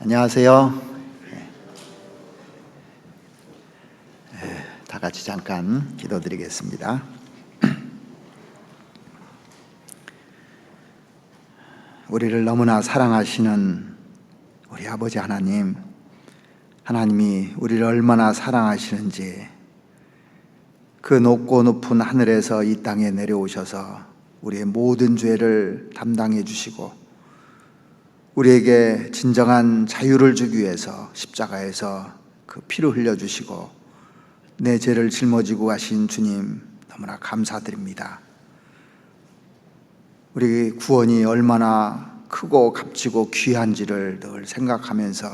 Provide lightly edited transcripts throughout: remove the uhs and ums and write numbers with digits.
안녕하세요. 다 같이 잠깐 기도드리겠습니다. 우리를 너무나 사랑하시는 우리 아버지 하나님, 하나님이 우리를 얼마나 사랑하시는지 그 높고 높은 하늘에서 이 땅에 내려오셔서 우리의 모든 죄를 담당해 주시고 우리에게 진정한 자유를 주기 위해서 십자가에서 그 피를 흘려주시고 내 죄를 짊어지고 가신 주님 너무나 감사드립니다. 우리 구원이 얼마나 크고 값지고 귀한지를 늘 생각하면서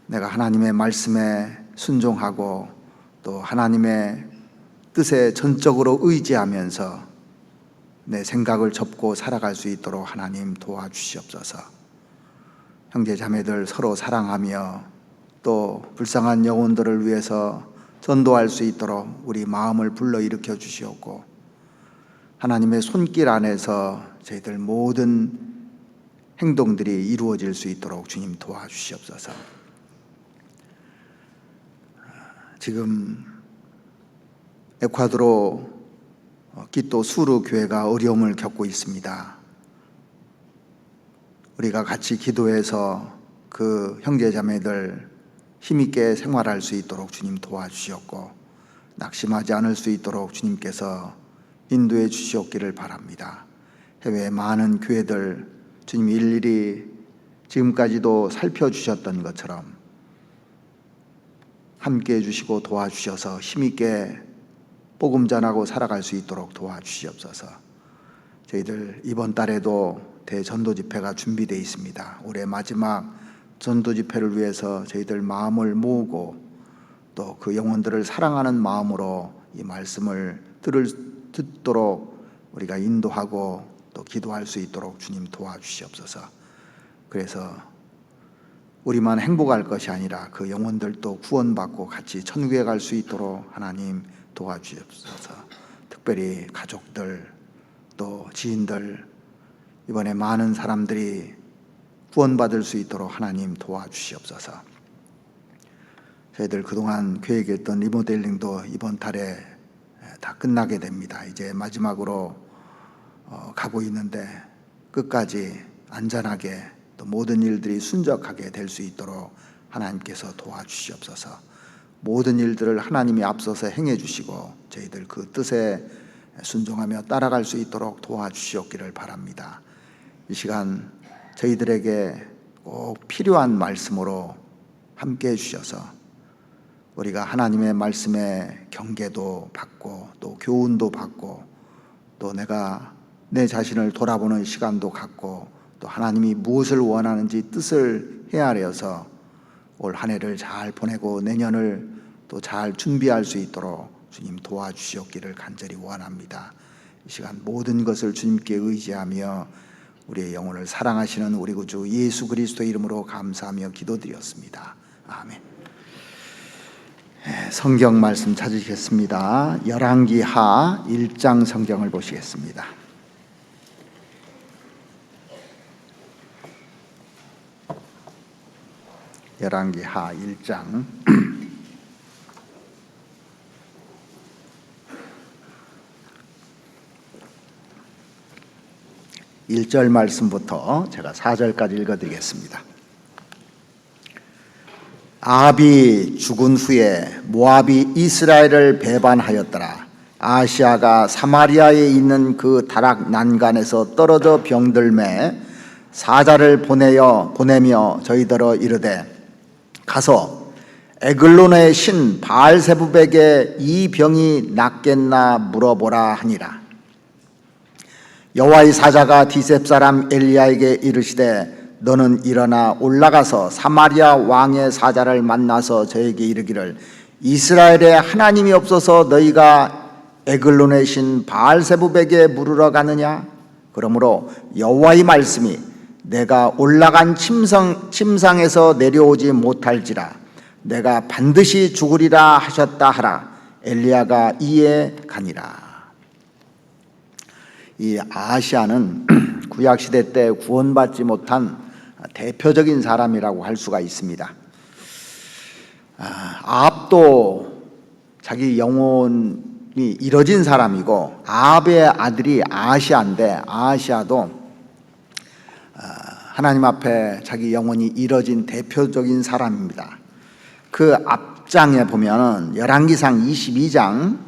내가 하나님의 말씀에 순종하고 또 하나님의 뜻에 전적으로 의지하면서 내 생각을 접고 살아갈 수 있도록 하나님 도와주시옵소서. 형제 자매들 서로 사랑하며 또 불쌍한 영혼들을 위해서 전도할 수 있도록 우리 마음을 불러일으켜 주시옵고 하나님의 손길 안에서 저희들 모든 행동들이 이루어질 수 있도록 주님 도와주시옵소서. 지금 에콰도르 기또 수르 교회가 어려움을 겪고 있습니다. 우리가 같이 기도해서 그 형제 자매들 힘있게 생활할 수 있도록 주님 도와주시옵고 낙심하지 않을 수 있도록 주님께서 인도해 주시옵기를 바랍니다. 해외의 많은 교회들 주님이 일일이 지금까지도 살펴주셨던 것처럼 함께해 주시고 도와주셔서 힘있게 복음 전하고 살아갈 수 있도록 도와주시옵소서. 저희들 이번 달에도 대전도 집회가 준비되어 있습니다. 올해 마지막 전도 집회를 위해서 저희들 마음을 모으고 또 그 영혼들을 사랑하는 마음으로 이 말씀을 듣도록 우리가 인도하고 또 기도할 수 있도록 주님 도와주시옵소서. 그래서 우리만 행복할 것이 아니라 그 영혼들도 구원받고 같이 천국에 갈 수 있도록 하나님 도와주시옵소서. 특별히 가족들 또 지인들 이번에 많은 사람들이 구원받을 수 있도록 하나님 도와주시옵소서. 저희들 그동안 계획했던 리모델링도 이번 달에 다 끝나게 됩니다. 이제 마지막으로 가고 있는데 끝까지 안전하게 또 모든 일들이 순적하게 될 수 있도록 하나님께서 도와주시옵소서. 모든 일들을 하나님이 앞서서 행해 주시고 저희들 그 뜻에 순종하며 따라갈 수 있도록 도와주시옵기를 바랍니다. 이 시간 저희들에게 꼭 필요한 말씀으로 함께 해주셔서 우리가 하나님의 말씀에 경계도 받고 또 교훈도 받고 또 내가 내 자신을 돌아보는 시간도 갖고 또 하나님이 무엇을 원하는지 뜻을 헤아려서 올 한 해를 잘 보내고 내년을 또 잘 준비할 수 있도록 주님 도와주시옵기를 간절히 원합니다. 이 시간 모든 것을 주님께 의지하며 우리의 영혼을 사랑하시는 우리 구주 예수 그리스도의 이름으로 감사하며 기도드렸습니다. 아멘. 성경 말씀 찾으시겠습니다. 열왕기하 1장 성경을 보시겠습니다. 열왕기하 1장 1절 말씀부터 제가 4절까지 읽어드리겠습니다. 아합이 죽은 후에 모압이 이스라엘을 배반하였더라. 아하시아가 사마리아에 있는 그 다락 난간에서 떨어져 병들매 사자를 보내며 저희더러 이르되 가서 에글론의 신 바알세붑에게 이 병이 낫겠나 물어보라 하니라. 여호와의 사자가 디셉 사람 엘리야에게 이르시되 너는 일어나 올라가서 사마리아 왕의 사자를 만나서 저에게 이르기를 이스라엘에 하나님이 없어서 너희가 에글론의 신 바알세붑에게 물으러 가느냐? 그러므로 여호와의 말씀이 내가 올라간 침상에서 내려오지 못할지라 내가 반드시 죽으리라 하셨다 하라. 엘리야가 이에 가니라. 이 아하시아는 구약시대 때 구원받지 못한 대표적인 사람이라고 할 수가 있습니다. 아합도 자기 영혼이 이뤄진 사람이고, 아합의 아들이 아하시아인데, 아하시아도 하나님 앞에 자기 영혼이 이뤄진 대표적인 사람입니다. 그 앞장에 보면은 열왕기상 22장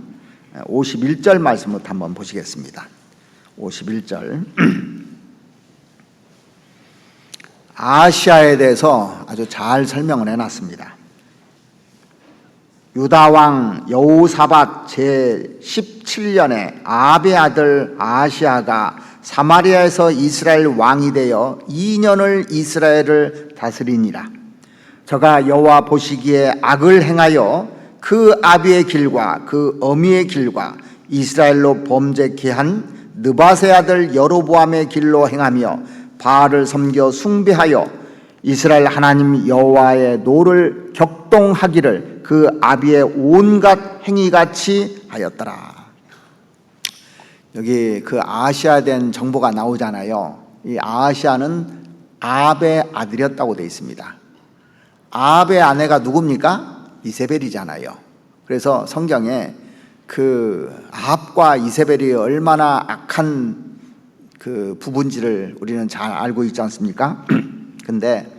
51절 말씀부터 한번 보시겠습니다. 51절. 아하시아에 대해서 아주 잘 설명을 해놨습니다. 유다왕 여호사밧 제17년에 아합의 아들 아하시아가 사마리아에서 이스라엘 왕이 되어 2년을 이스라엘을 다스리니라. 저가 여호와 보시기에 악을 행하여 그 아비의 길과 그 어미의 길과 이스라엘로 범죄케 한 느밧의 아들 여로보암의 길로 행하며 바알을 섬겨 숭배하여 이스라엘 하나님 여호와의 노를 격동하기를 그 아비의 온갖 행위같이 하였더라. 여기 그 아하시아에 대한 정보가 나오잖아요. 이 아하시아는 아합의 아들이었다고 되어 있습니다. 아합의 아내가 누굽니까? 이세벨이잖아요. 그래서 성경에 그 아합과 이세벨이 얼마나 악한 그 부분지를 우리는 잘 알고 있지 않습니까? 근데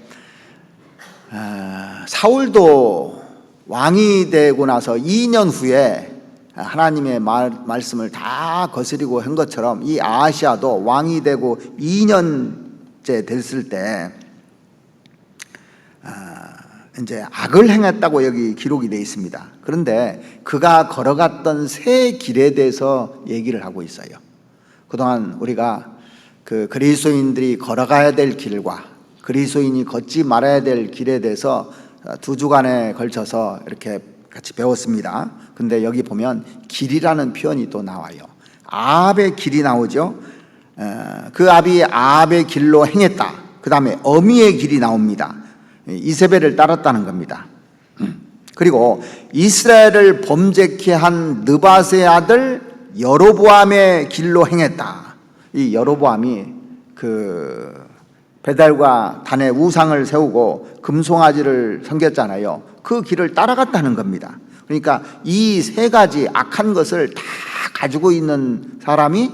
사울도 왕이 되고 나서 2년 후에 하나님의 말씀을 다 거스리고 한 것처럼 이 아하시아도 왕이 되고 2년째 됐을 때 이제 악을 행했다고 여기 기록이 되어 있습니다. 그런데 그가 걸어갔던 새 길에 대해서 얘기를 하고 있어요. 그동안 우리가 그 그리스도인들이 걸어가야 될 길과 그리스도인이 걷지 말아야 될 길에 대해서 2주간에 걸쳐서 이렇게 같이 배웠습니다. 근데 여기 보면 길이라는 표현이 또 나와요. 아합의 길이 나오죠. 그 아비 아합의 길로 행했다. 그 다음에 어미의 길이 나옵니다. 이세벨을 따랐다는 겁니다. 그리고 이스라엘을 범죄케 한 느밧의 아들 여로보암의 길로 행했다. 이 여로보암이 그 베달과 단의 우상을 세우고 금송아지를 섬겼잖아요. 그 길을 따라갔다는 겁니다. 그러니까 이 세 가지 악한 것을 다 가지고 있는 사람이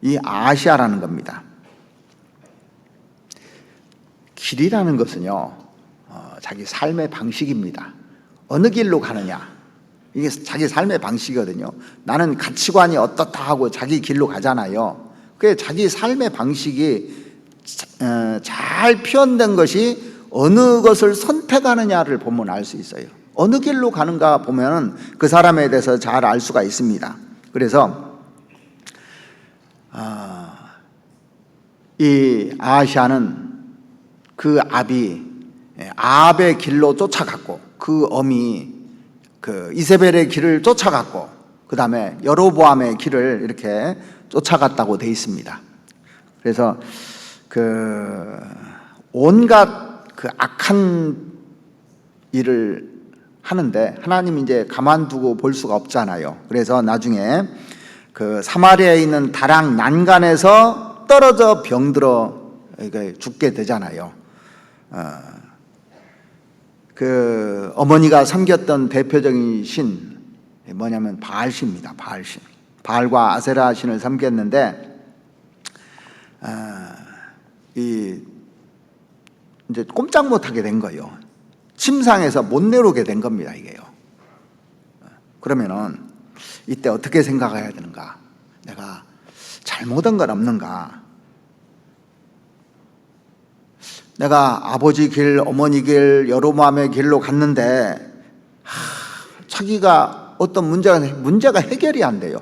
이 아하시아라는 겁니다. 길이라는 것은요, 자기 삶의 방식입니다. 어느 길로 가느냐, 이게 자기 삶의 방식이거든요. 나는 가치관이 어떻다 하고 자기 길로 가잖아요. 그게 자기 삶의 방식이 잘 표현된 것이 어느 것을 선택하느냐를 보면 알 수 있어요. 어느 길로 가는가 보면 그 사람에 대해서 잘 알 수가 있습니다. 그래서 이 아하시아는 그 아합의 길로 쫓아갔고, 그 어미 그 이세벨의 길을 쫓아갔고, 그 다음에 여로보암의 길을 이렇게 쫓아갔다고 되어 있습니다. 그래서 그 온갖 그 악한 일을 하는데 하나님이 이제 가만두고 볼 수가 없잖아요. 그래서 나중에 그 사마리아에 있는 다락 난간에서 떨어져 병들어 죽게 되잖아요. 그 어머니가 섬겼던 대표적인 신 뭐냐면 바알신입니다. 바알신. 바알과 아세라 신을 섬겼는데 이제 꼼짝 못하게 된 거예요. 침상에서 못 내려오게 된 겁니다. 이게요. 그러면은 이때 어떻게 생각해야 되는가? 내가 잘못한 건 없는가? 내가 아버지 길, 어머니 길, 여로보암의 길로 갔는데 자기가 어떤 문제가 해결이 안 돼요.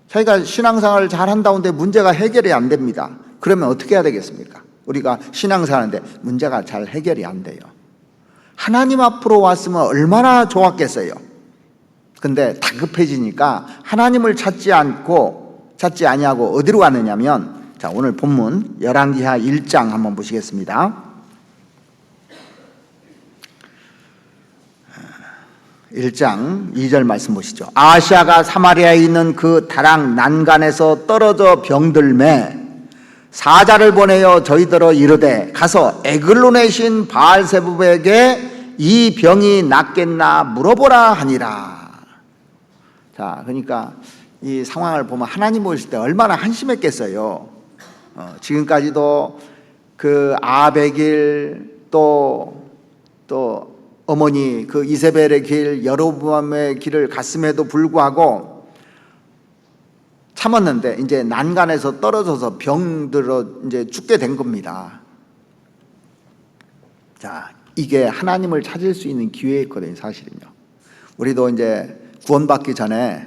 자기가 신앙생활을 잘 한다는데 문제가 해결이 안 됩니다. 그러면 어떻게 해야 되겠습니까? 우리가 신앙생활하는데 문제가 잘 해결이 안 돼요. 하나님 앞으로 왔으면 얼마나 좋았겠어요. 근데 다급해지니까 하나님을 찾지 아니하고 어디로 가느냐면, 자, 오늘 본문 열왕기하 1장 한번 보시겠습니다. 1장 2절 말씀 보시죠. 아하시아가 사마리아에 있는 그 다락 난간에서 떨어져 병들매 사자를 보내어 저희들어 이르되 가서 에글론의 신 바알세불에게 이 병이 낫겠나 물어보라 하니라. 자, 그러니까 이 상황을 보면 하나님 보실 때 얼마나 한심했겠어요. 지금까지도 그 아합의 또 어머니 그 이세벨의 길, 여로보암의 길을 갔음에도 불구하고 참았는데 이제 난간에서 떨어져서 병들어 이제 죽게 된 겁니다. 자, 이게 하나님을 찾을 수 있는 기회였거든요, 사실은요. 우리도 이제 구원받기 전에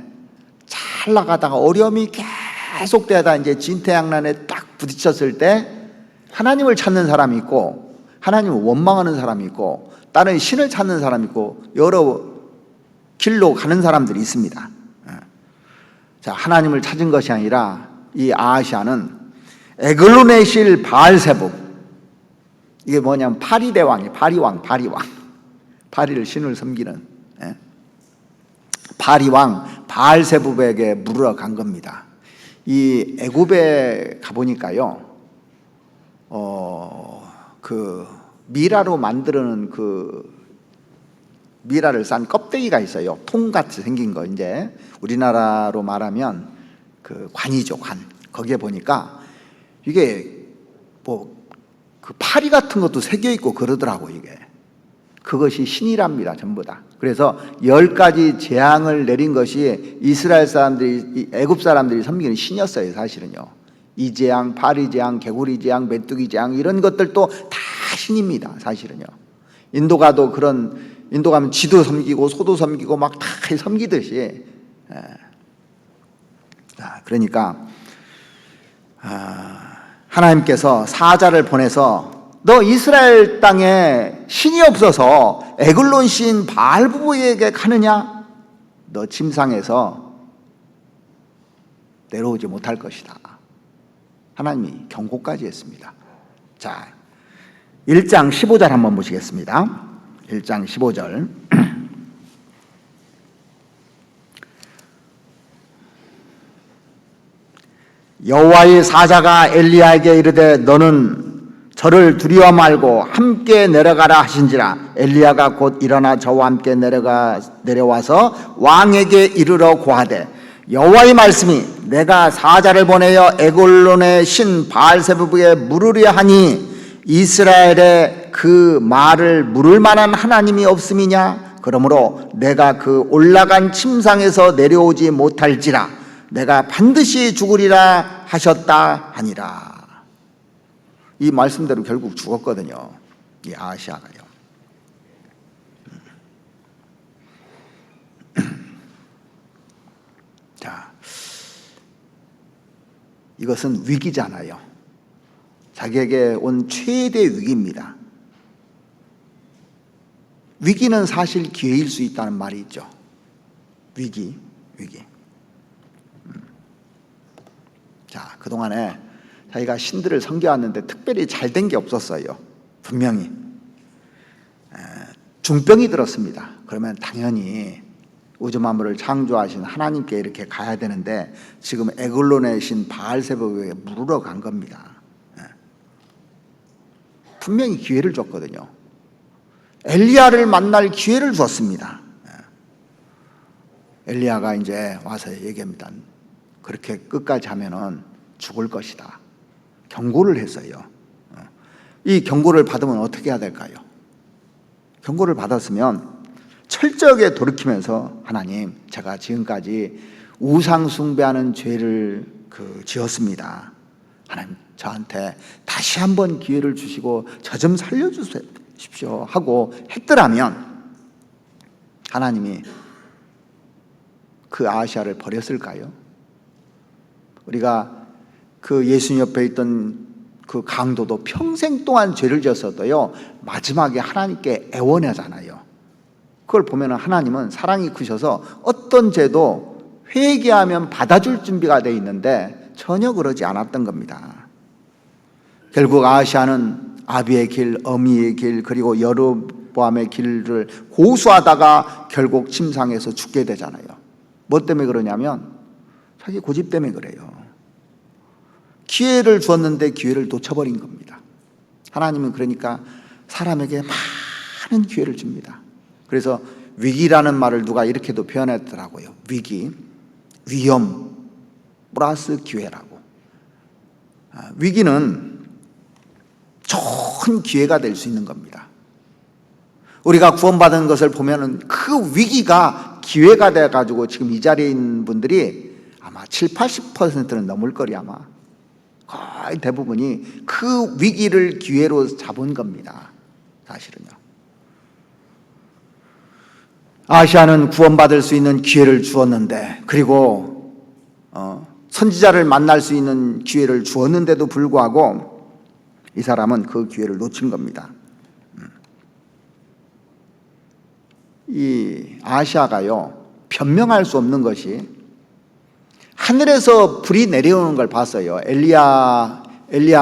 잘 나가다가 어려움이 계속되다 이제 진퇴양난에 딱 부딪혔을 때 하나님을 찾는 사람이 있고 하나님을 원망하는 사람이 있고 다른 신을 찾는 사람이 있고 여러 길로 가는 사람들이 있습니다. 자, 하나님을 찾은 것이 아니라 이 아하시아는 에글론의 신 바알세불, 이게 뭐냐면 파리대왕이에요. 파리왕. 파리를 신을 섬기는 파리왕 바알세불에게 물으러 간 겁니다. 이 애굽에 가보니까요, 그 미라로 만드는 그 미라를 싼 껍데기가 있어요. 통같이 생긴 거. 이제 우리나라로 말하면 그 관이죠, 관. 거기에 보니까 이게 뭐 그 파리 같은 것도 새겨 있고 그러더라고. 이게 그것이 신이랍니다, 전부 다. 그래서 10가지 재앙을 내린 것이 이스라엘 사람들이, 애굽 사람들이 섬기는 신이었어요, 사실은요. 이 재앙, 파리 재앙, 개구리 재앙, 메뚜기 재앙, 이런 것들도 다 신입니다, 사실은요. 인도 가도 인도 가면 쥐도 섬기고 소도 섬기고 막 다 섬기듯이. 그러니까 하나님께서 사자를 보내서 너 이스라엘 땅에 신이 없어서 에글론 신 바알부부에게 가느냐? 너 침상에서 내려오지 못할 것이다. 하나님이 경고까지 했습니다. 자, 1장 15절 한번 보시겠습니다. 1장 15절. 여호와의 사자가 엘리야에게 이르되 너는 저를 두려워 말고 함께 내려가라 하신지라. 엘리야가 곧 일어나 저와 함께 내려와서 왕에게 이르러 고하되 여호와의 말씀이 내가 사자를 보내어 에글론의 신 바알세불에게 물으려 하니 이스라엘에 그 말을 물을 만한 하나님이 없음이냐? 그러므로 내가 그 올라간 침상에서 내려오지 못할지라. 내가 반드시 죽으리라 하셨다 하니라. 이 말씀대로 결국 죽었거든요, 이 아하시아가요. 자, 이것은 위기잖아요. 자기에게 온 최대 위기입니다. 위기는 사실 기회일 수 있다는 말이 있죠. 위기. 자, 그동안에 자기가 신들을 섬겨왔는데 특별히 잘 된 게 없었어요. 분명히 중병이 들었습니다. 그러면 당연히 우주 만물을 창조하신 하나님께 이렇게 가야 되는데 지금 에글론의 신 바알세불에게 물으러 간 겁니다. 분명히 기회를 줬거든요. 엘리야를 만날 기회를 줬습니다. 엘리야가 이제 와서 얘기합니다. 그렇게 끝까지 하면은 죽을 것이다. 경고를 했어요. 이 경고를 받으면 어떻게 해야 될까요? 경고를 받았으면 철저하게 돌이키면서 하나님, 제가 지금까지 우상 숭배하는 죄를 지었습니다. 하나님, 저한테 다시 한번 기회를 주시고 저 좀 살려주십시오 하고 했더라면 하나님이 그 아하시아를 버렸을까요? 우리가 그 예수님 옆에 있던 그 강도도 평생 동안 죄를 지었어도요, 마지막에 하나님께 애원하잖아요. 그걸 보면 하나님은 사랑이 크셔서 어떤 죄도 회개하면 받아줄 준비가 되어 있는데 전혀 그러지 않았던 겁니다. 결국 아하시아는 아비의 길, 어미의 길, 그리고 여로보암의 길을 고수하다가 결국 침상에서 죽게 되잖아요. 뭐 때문에 그러냐면 자기 고집 때문에 그래요. 기회를 주었는데 기회를 놓쳐버린 겁니다. 하나님은 그러니까 사람에게 많은 기회를 줍니다. 그래서 위기라는 말을 누가 이렇게도 표현했더라고요. 위기, 위험 플러스 기회라고. 위기는 좋은 기회가 될 수 있는 겁니다. 우리가 구원받은 것을 보면은 그 위기가 기회가 돼가지고 지금 이 자리에 있는 분들이 아마 70~80%는 넘을 거리 아마. 거의 대부분이 그 위기를 기회로 잡은 겁니다. 사실은요. 아시아는 구원받을 수 있는 기회를 주었는데, 그리고 선지자를 만날 수 있는 기회를 주었는데도 불구하고 이 사람은 그 기회를 놓친 겁니다. 이 아시아가요, 변명할 수 없는 것이 하늘에서 불이 내려오는 걸 봤어요. 엘리야가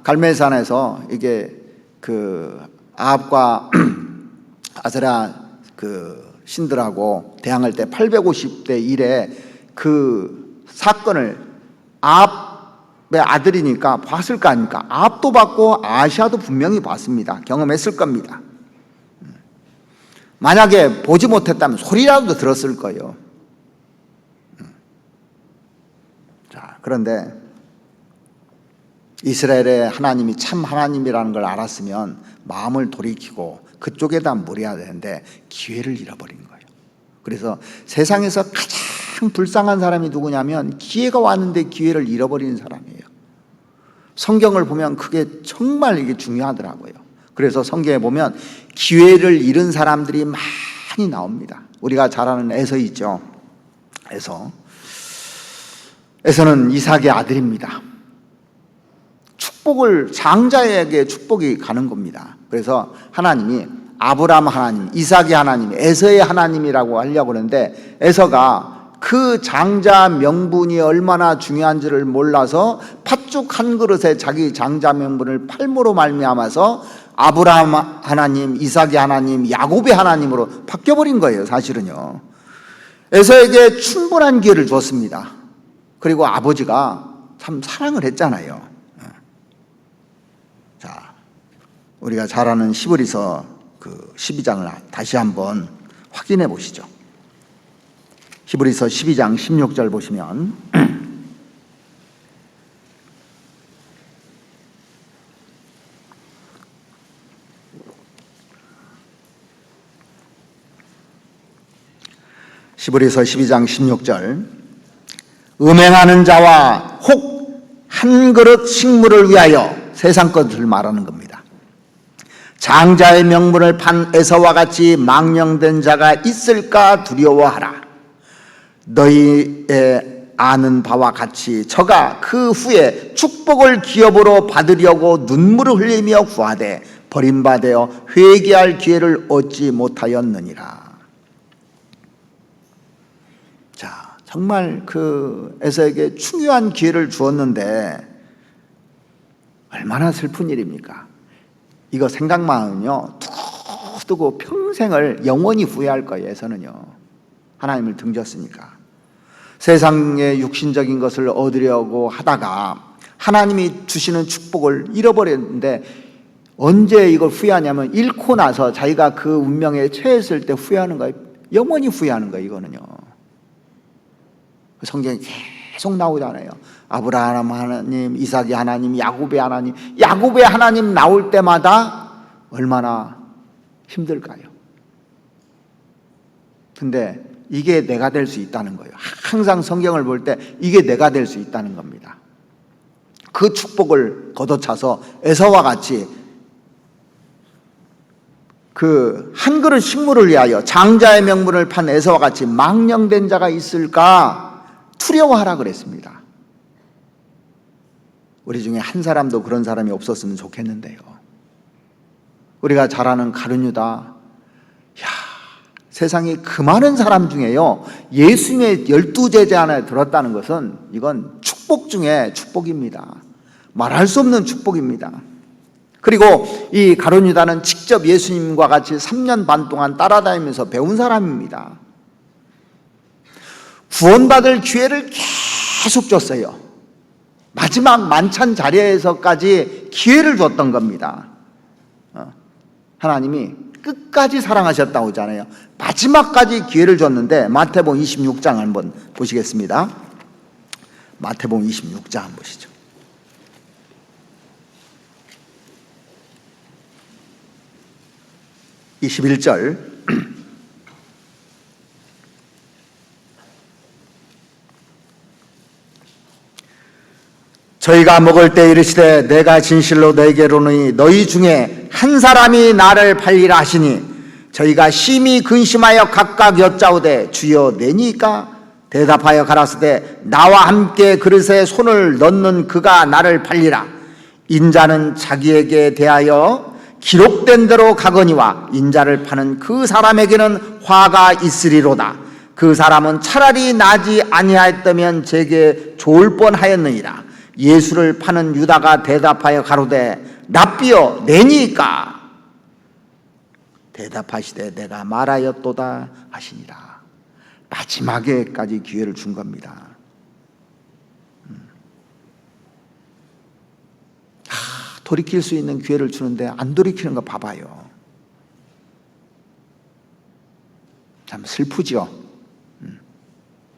갈멜산에서 이게 그 아합과 아세라 그 신들하고 대항할 때 850대 1에 그 사건을 아합의 아들이니까 봤을 거 아닙니까? 아합도 봤고 아시아도 분명히 봤습니다. 경험했을 겁니다. 만약에 보지 못했다면 소리라도 들었을 거예요. 자, 그런데 이스라엘의 하나님이 참 하나님이라는 걸 알았으면 마음을 돌이키고 그쪽에다 물어야 되는데 기회를 잃어버린 거예요. 그래서 세상에서 가장 불쌍한 사람이 누구냐면 기회가 왔는데 기회를 잃어버리는 사람이에요. 성경을 보면 그게 정말 이게 중요하더라고요. 그래서 성경에 보면 기회를 잃은 사람들이 많이 나옵니다. 우리가 잘 아는 에서 있죠. 에서는 이삭의 아들입니다. 축복을, 장자에게 축복이 가는 겁니다. 그래서 하나님이 아브라함 하나님, 이삭의 하나님, 에서의 하나님이라고 하려고 그러는데, 에서가 그 장자 명분이 얼마나 중요한지를 몰라서 팥죽 한 그릇에 자기 장자 명분을 팔므로 말미암아서 아브라함 하나님, 이삭의 하나님, 야곱의 하나님으로 바뀌어버린 거예요. 사실은요. 에서에게 충분한 기회를 줬습니다. 그리고 아버지가 참 사랑을 했잖아요. 자, 우리가 잘 아는 히브리서 그 12장을 다시 한번 확인해 보시죠. 히브리서 12장 16절 보시면 히브리서 12장 16절 음행하는 자와 혹 한 그릇 식물을 위하여 세상 것을 말하는 겁니다. 장자의 명분을 판 에서와 같이 망령된 자가 있을까 두려워하라. 너희의 아는 바와 같이 저가 그 후에 축복을 기업으로 받으려고 눈물을 흘리며 구하되 버림받아 회개할 기회를 얻지 못하였느니라. 자, 정말 그 에서에게 중요한 기회를 주었는데 얼마나 슬픈 일입니까? 이거 생각만 하면요, 두고 평생을 영원히 후회할 거예요. 에서는요, 하나님을 등졌으니까. 세상의 육신적인 것을 얻으려고 하다가 하나님이 주시는 축복을 잃어버렸는데, 언제 이걸 후회하냐면 잃고 나서 자기가 그 운명에 처했을 때 후회하는 거예요. 영원히 후회하는 거예요. 이거는요, 성경에 계속 나오잖아요. 아브라함 하나님, 이삭의 하나님, 야곱의 하나님. 야곱의 하나님 나올 때마다 얼마나 힘들까요? 근데 이게 내가 될 수 있다는 거예요. 항상 성경을 볼 때 이게 내가 될 수 있다는 겁니다. 그 축복을 걷어차서 에서와 같이 그 한 그릇 식물을 위하여 장자의 명분을 판 에서와 같이 망령된 자가 있을까 두려워하라 그랬습니다. 우리 중에 한 사람도 그런 사람이 없었으면 좋겠는데요. 우리가 잘 아는 가룟 유다, 세상에 그 많은 사람 중에요, 예수님의 12제자 안에 들었다는 것은 이건 축복 중에 축복입니다. 말할 수 없는 축복입니다. 그리고 이 가룟 유다는 직접 예수님과 같이 3년 반 동안 따라다니면서 배운 사람입니다. 구원받을 기회를 계속 줬어요. 마지막 만찬 자리에서까지 기회를 줬던 겁니다. 하나님이 끝까지 사랑하셨다고 하잖아요. 마지막까지 기회를 줬는데 마태복음 26장 한번 보시겠습니다. 마태복음 26장 한번 보시죠. 21절 저희가 먹을 때 이르시되 내가 진실로 너희에게 이르노니 너희 중에 한 사람이 나를 팔리라 하시니 저희가 심히 근심하여 각각 여짜오되 주여 내니까 대답하여 가라사대 나와 함께 그릇에 손을 넣는 그가 나를 팔리라. 인자는 자기에게 대하여 기록된 대로 가거니와 인자를 파는 그 사람에게는 화가 있으리로다. 그 사람은 차라리 나지 아니하였다면 제게 좋을 뻔하였느니라. 예수를 파는 유다가 대답하여 가로되 랍비여 내니까 대답하시되 내가 말하였도다 하시니라. 마지막에까지 기회를 준 겁니다. 돌이킬 수 있는 기회를 주는데 안 돌이키는 거 봐봐요. 참 슬프죠.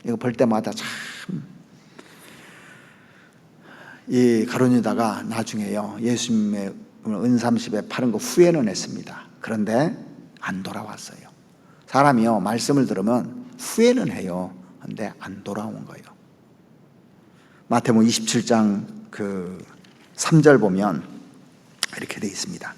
이거 볼 때마다 참 이 가룟 유다가 나중에요 예수님의 은삼십에 파는 거 후회는 했습니다. 그런데 안 돌아왔어요. 사람이요 말씀을 들으면 후회는 해요. 그런데 안 돌아온 거예요. 마태복음 27장 3절 보면 이렇게 되어 있습니다.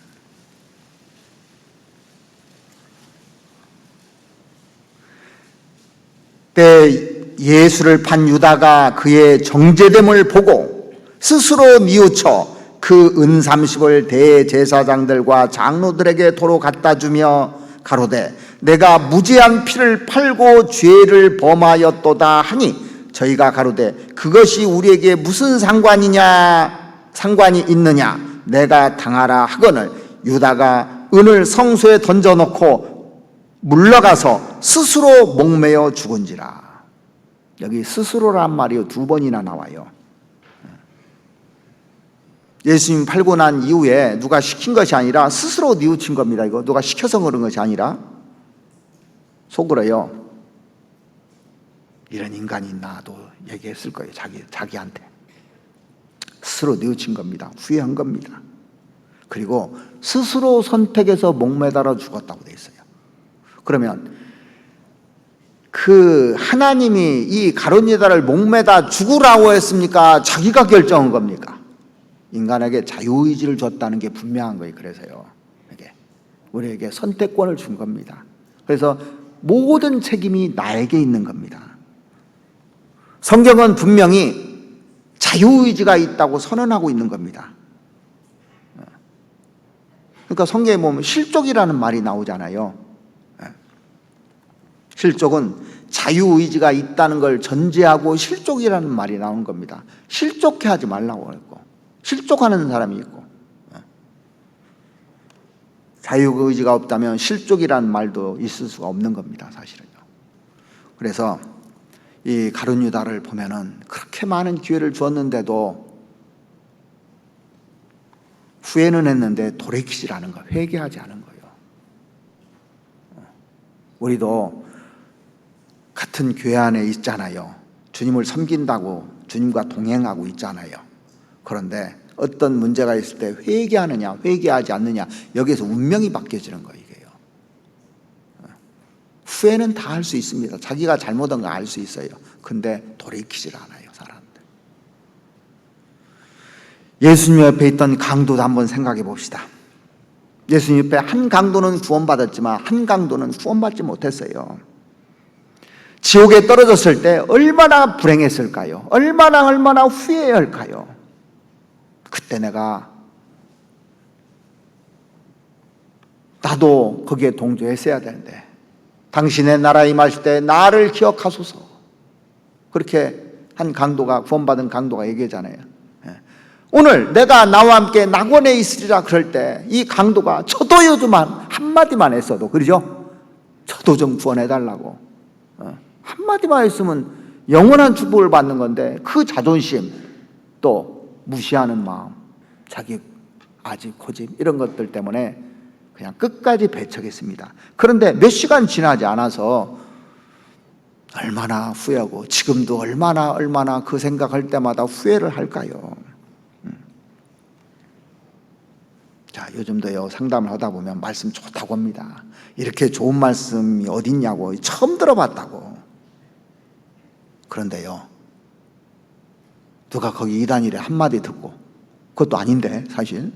때 예수를 판 유다가 그의 정죄됨을 보고 스스로 뉘우쳐 그 은30을 대제사장들과 장로들에게 도로 갖다 주며 가로되 내가 무죄한 피를 팔고 죄를 범하였도다 하니 저희가 가로되 그것이 우리에게 무슨 상관이 있느냐 내가 당하라 하거늘 유다가 은을 성소에 던져놓고 물러가서 스스로 목매어 죽은지라. 여기 스스로란 말이 2번이나 나와요. 예수님 팔고 난 이후에 누가 시킨 것이 아니라 스스로 뉘우친 겁니다. 이거 누가 시켜서 그런 것이 아니라 속으로요 이런 인간이 있나도 얘기했을 거예요. 자기한테 스스로 뉘우친 겁니다. 후회한 겁니다. 그리고 스스로 선택해서 목매달아 죽었다고 돼 있어요. 그러면 그 하나님이 이 가룟 유다를 목매다 죽으라고 했습니까? 자기가 결정한 겁니까? 인간에게 자유의지를 줬다는 게 분명한 거예요. 그래서요 우리에게 선택권을 준 겁니다. 그래서 모든 책임이 나에게 있는 겁니다. 성경은 분명히 자유의지가 있다고 선언하고 있는 겁니다. 그러니까 성경에 보면 실족이라는 말이 나오잖아요. 실족은 자유의지가 있다는 걸 전제하고 실족이라는 말이 나온 겁니다. 실족해 하지 말라고 했고 실족하는 사람이 있고 자유의지가 없다면 실족이라는 말도 있을 수가 없는 겁니다. 사실은요. 그래서 이 가룟 유다를 보면은 그렇게 많은 기회를 주었는데도 후회는 했는데 돌이키질 않은 거예요. 회개하지 않은 거예요. 우리도 같은 교회 안에 있잖아요. 주님을 섬긴다고 주님과 동행하고 있잖아요. 그런데 어떤 문제가 있을 때 회개하느냐 회개하지 않느냐 여기에서 운명이 바뀌어지는 거예요. 이게요. 후회는 다 할 수 있습니다. 자기가 잘못한 거 알 수 있어요. 근데 돌이키질 않아요. 사람들. 예수님 옆에 있던 강도도 한번 생각해 봅시다. 예수님 옆에 한 강도는 구원받았지만 한 강도는 구원받지 못했어요. 지옥에 떨어졌을 때 얼마나 불행했을까요? 얼마나 후회할까요? 그때 나도 거기에 동조했어야 되는데 당신의 나라에 임하실 때 나를 기억하소서. 그렇게 한 강도가 구원받은 강도가 얘기하잖아요. 오늘 내가 나와 함께 낙원에 있으리라 그럴 때 이 강도가 저도요만 한마디만 했어도 그러죠? 저도 좀 구원해달라고 한마디만 했으면 영원한 축복을 받는 건데 그 자존심 또 무시하는 마음, 자기 아직 고집 이런 것들 때문에 그냥 끝까지 배척했습니다. 그런데 몇 시간 지나지 않아서 얼마나 후회하고 지금도 얼마나 그 생각할 때마다 후회를 할까요? 자, 요즘도요 상담을 하다 보면 말씀 좋다고 합니다. 이렇게 좋은 말씀이 어딨냐고 처음 들어봤다고. 그런데요 누가 거기 이단일에 한마디 듣고 그것도 아닌데 사실,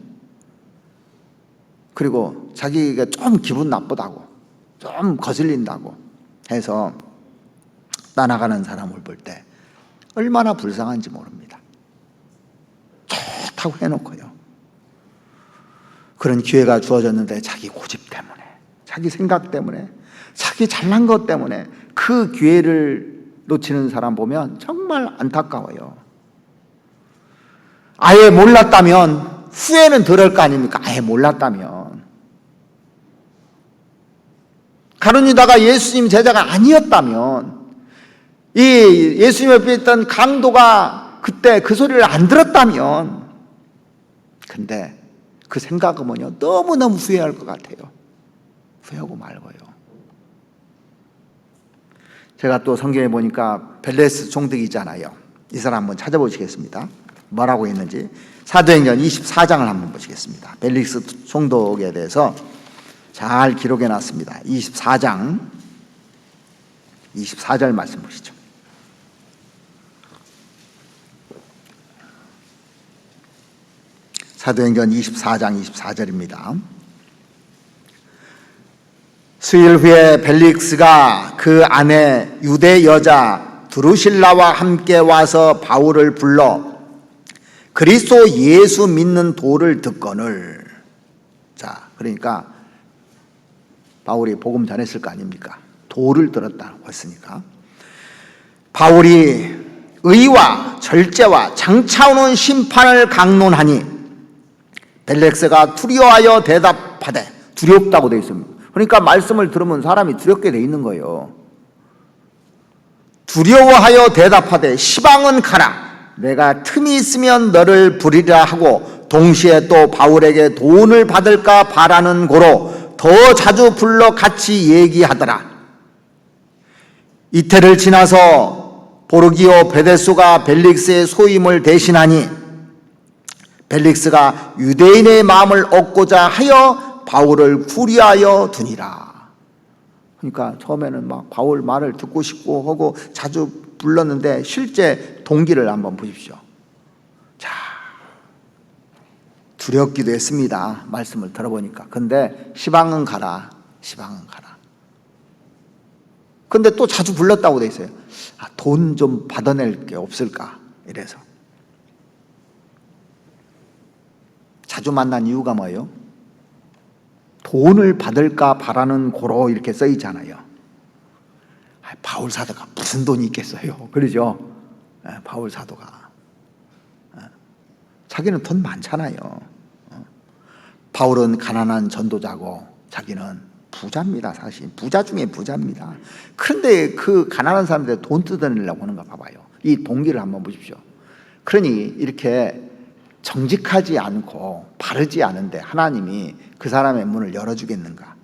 그리고 자기가 좀 기분 나쁘다고 좀 거슬린다고 해서 떠나가는 사람을 볼 때 얼마나 불쌍한지 모릅니다. 좋다고 해놓고요 그런 기회가 주어졌는데 자기 고집 때문에, 자기 생각 때문에, 자기 잘난 것 때문에 그 기회를 놓치는 사람 보면 정말 안타까워요. 아예 몰랐다면 후회는 덜 할 거 아닙니까? 아예 몰랐다면. 가룟 유다가 예수님 제자가 아니었다면, 이 예수님 옆에 있던 강도가 그때 그 소리를 안 들었다면, 근데 그 생각하면요 너무너무 후회할 것 같아요. 후회하고 말고요. 제가 또 성경에 보니까 벨레스 총독이잖아요. 이 사람 한번 찾아보시겠습니다. 뭐라고 했는지. 사도행전 24장을 한번 보시겠습니다. 벨릭스 총독에 대해서 잘 기록해 놨습니다. 24장 24절 말씀 보시죠. 사도행전 24장 24절입니다. 수일 후에 벨릭스가 그 아내 유대 여자 드루실라와 함께 와서 바울을 불러 그리스도 예수 믿는 도를 듣거늘. 자, 그러니까 바울이 복음 전했을 거 아닙니까? 도를 들었다고 했으니까. 바울이 의와 절제와 장차오는 심판을 강론하니 벨렉스가 두려워하여 대답하되, 두렵다고 되어 있습니다. 그러니까 말씀을 들으면 사람이 두렵게 되어 있는 거예요. 두려워하여 대답하되 시방은 가라. 내가 틈이 있으면 너를 부리라 하고 동시에 또 바울에게 돈을 받을까 바라는 고로 더 자주 불러 같이 얘기하더라. 이태를 지나서 보르기오 베데스가 벨릭스의 소임을 대신하니 벨릭스가 유대인의 마음을 얻고자 하여 바울을 구리하여 두니라. 그러니까 처음에는 막 바울 말을 듣고 싶고 하고 자주 불렀는데 실제 동기를 한번 보십시오. 자, 두렵기도 했습니다. 말씀을 들어보니까. 근데 시방은 가라. 시방은 가라. 근데 또 자주 불렀다고 돼 있어요. 돈 좀 받아낼 게 없을까? 이래서. 자주 만난 이유가 뭐예요? 돈을 받을까 바라는 고로 이렇게 써 있잖아요. 바울 사도가 무슨 돈이 있겠어요? 그러죠? 바울 사도가. 자기는 돈 많잖아요. 바울은 가난한 전도자고 자기는 부자입니다. 사실 부자 중에 부자입니다. 그런데 그 가난한 사람들 돈 뜯어내려고 하는 거 봐봐요. 이 동기를 한번 보십시오. 그러니 이렇게 정직하지 않고 바르지 않은데 하나님이 그 사람의 문을 열어주겠는가?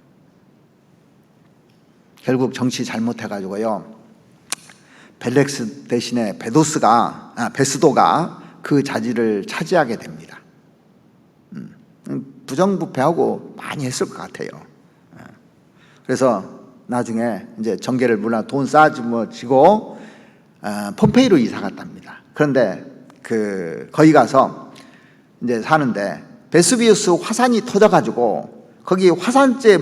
결국 정치 잘못해가지고요 벨렉스 대신에 베스도가 그 자리를 차지하게 됩니다. 부정부패하고 많이 했을 것 같아요. 그래서 나중에 이제 정계를 물론 돈 쌓아지고 폼페이로 이사 갔답니다. 그런데 거기 가서 이제 사는데 베수비우스 화산이 터져가지고 거기 화산재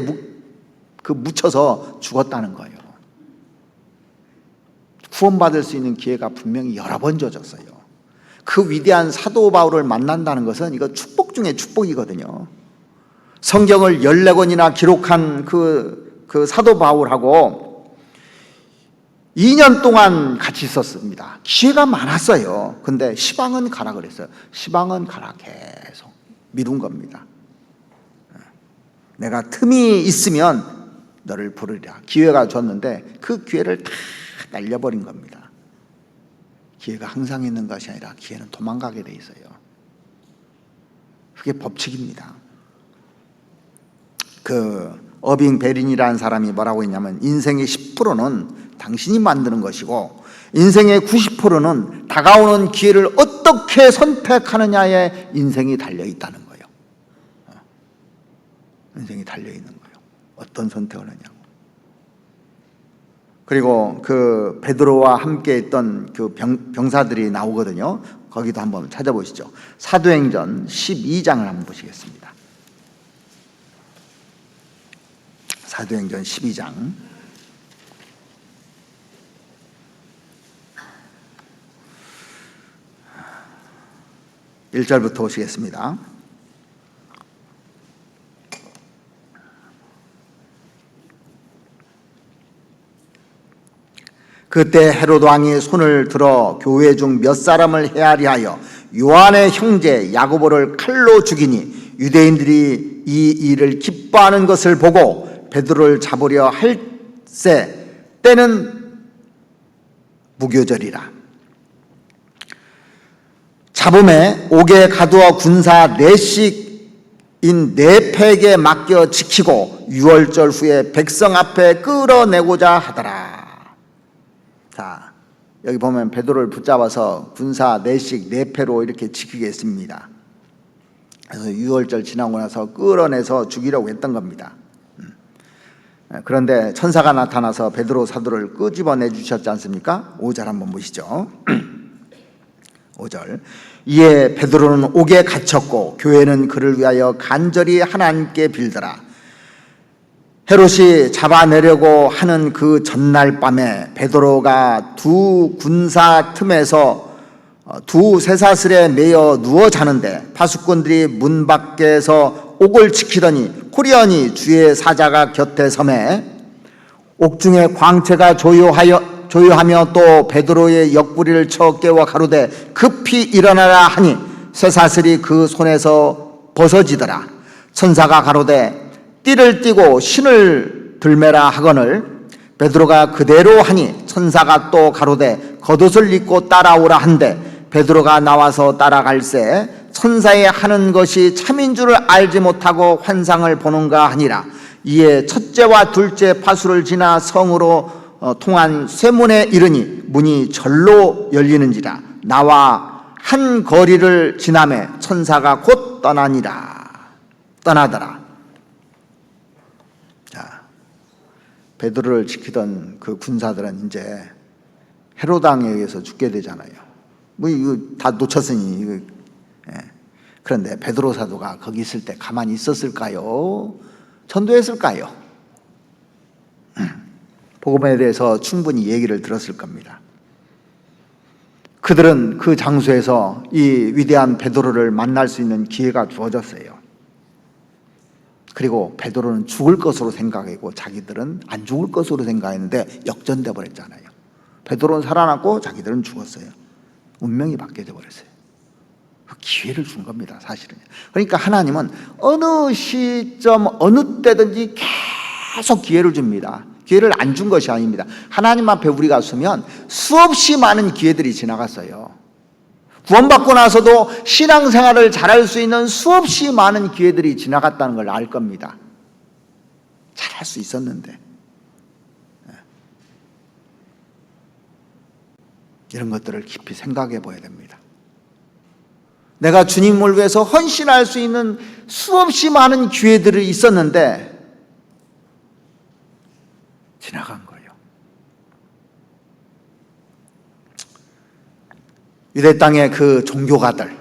묻혀서 죽었다는 거예요. 구원받을 수 있는 기회가 분명히 여러 번 주어졌어요. 그 위대한 사도 바울을 만난다는 것은 이거 축복 중에 축복이거든요. 성경을 14권이나 기록한 그 사도 바울하고 2년 동안 같이 있었습니다. 기회가 많았어요. 근데 시방은 가라 그랬어요. 시방은 가라 계속 미룬 겁니다. 내가 틈이 있으면 너를 부르리라. 기회가 줬는데 그 기회를 다 날려버린 겁니다. 기회가 항상 있는 것이 아니라 기회는 도망가게 돼 있어요. 그게 법칙입니다. 그 어빙 베린이라는 사람이 뭐라고 했냐면, 인생의 10%는 당신이 만드는 것이고 인생의 90%는 다가오는 기회를 어떻게 선택하느냐에 인생이 달려있다는 거예요. 인생이 달려있는 거예요. 어떤 선택을 하냐고. 그리고 그 베드로와 함께 있던 그 병사들이 나오거든요. 거기도 한번 찾아보시죠. 사도행전 12장을 한번 보시겠습니다. 사도행전 12장 1절부터 보시겠습니다. 그때 헤롯 왕이 손을 들어 교회 중 몇 사람을 헤아리 하여 요한의 형제 야고보를 칼로 죽이니, 유대인들이 이 일을 기뻐하는 것을 보고 베드로를 잡으려 할세 때는 무교절이라. 잡음에 옥에 가두어 군사 내식인 네팩에 맡겨 지키고 유월절 후에 백성 앞에 끌어내고자 하더라. 자, 여기 보면 베드로를 붙잡아서 군사 내식 네패로 이렇게 지키겠습니다. 그래서 유월절 지나고 나서 끌어내서 죽이려고 했던 겁니다. 그런데 천사가 나타나서 베드로 사도를 끄집어내 주셨지 않습니까? 5절 한번 보시죠. 5절. 이에 베드로는 옥에 갇혔고 교회는 그를 위하여 간절히 하나님께 빌더라. 헤롯이 잡아내려고 하는 그 전날 밤에 베드로가 두 군사 틈에서 두 쇠사슬에 매여 누워 자는데 파수꾼들이 문 밖에서 옥을 지키더니 호련히 주의 사자가 곁에 서매 옥중에 광채가 조요하며 또 베드로의 옆구리를 쳐 깨워 가로되 급히 일어나라 하니 쇠사슬이 그 손에서 벗어지더라. 천사가 가로되 띠를 띠고 신을 들매라 하거늘 베드로가 그대로 하니 천사가 또 가로되 겉옷을 입고 따라오라 한데 베드로가 나와서 따라갈새 천사의 하는 것이 참인 줄을 알지 못하고 환상을 보는가 하니라. 이에 첫째와 둘째 파수를 지나 성으로 통한 쇠문에 이르니 문이 절로 열리는지라. 나와 한 거리를 지나매 천사가 곧 떠나더라. 자, 베드로를 지키던 그 군사들은 이제 헤롯 왕에 의해서 죽게 되잖아요. 뭐 이거 다 놓쳤으니 이거. 그런데 베드로 사도가 거기 있을 때 가만히 있었을까요? 전도했을까요? 복음에 대해서 충분히 얘기를 들었을 겁니다. 그들은 그 장소에서 이 위대한 베드로를 만날 수 있는 기회가 주어졌어요. 그리고 베드로는 죽을 것으로 생각했고 자기들은 안 죽을 것으로 생각했는데 역전돼 버렸잖아요. 베드로는 살아났고 자기들은 죽었어요. 운명이 바뀌어져 버렸어요. 그 기회를 준 겁니다, 사실은. 그러니까 하나님은 어느 시점 어느 때든지 계속 기회를 줍니다. 기회를 안 준 것이 아닙니다. 하나님 앞에 우리가 서면 수없이 많은 기회들이 지나갔어요. 구원받고 나서도 신앙생활을 잘할 수 있는 수없이 많은 기회들이 지나갔다는 걸 알 겁니다. 잘할 수 있었는데. 이런 것들을 깊이 생각해 봐야 됩니다. 내가 주님을 위해서 헌신할 수 있는 수없이 많은 기회들이 있었는데 지나간 거예요. 유대 땅에 그 종교가들,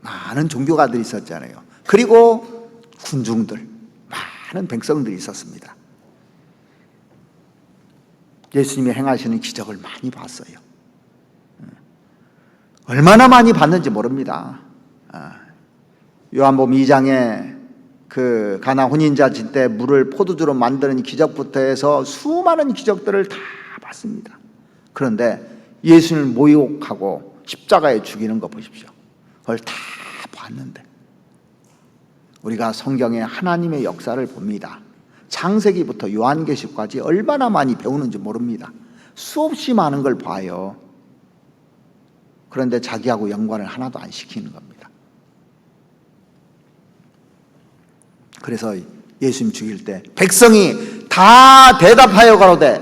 많은 종교가들이 있었잖아요. 그리고 군중들, 많은 백성들이 있었습니다. 예수님이 행하시는 기적을 많이 봤어요. 얼마나 많이 봤는지 모릅니다. 요한복음 2장에 그 가나 혼인잔치 때 물을 포도주로 만드는 기적부터 해서 수많은 기적들을 다 봤습니다. 그런데 예수님을 모욕하고 십자가에 죽이는 거 보십시오. 그걸 다 봤는데 우리가 성경에 하나님의 역사를 봅니다. 창세기부터 요한계시까지 얼마나 많이 배우는지 모릅니다. 수없이 많은 걸 봐요. 그런데 자기하고 연관을 하나도 안 시키는 겁니다. 그래서 예수님 죽일 때 백성이 다 대답하여 가로되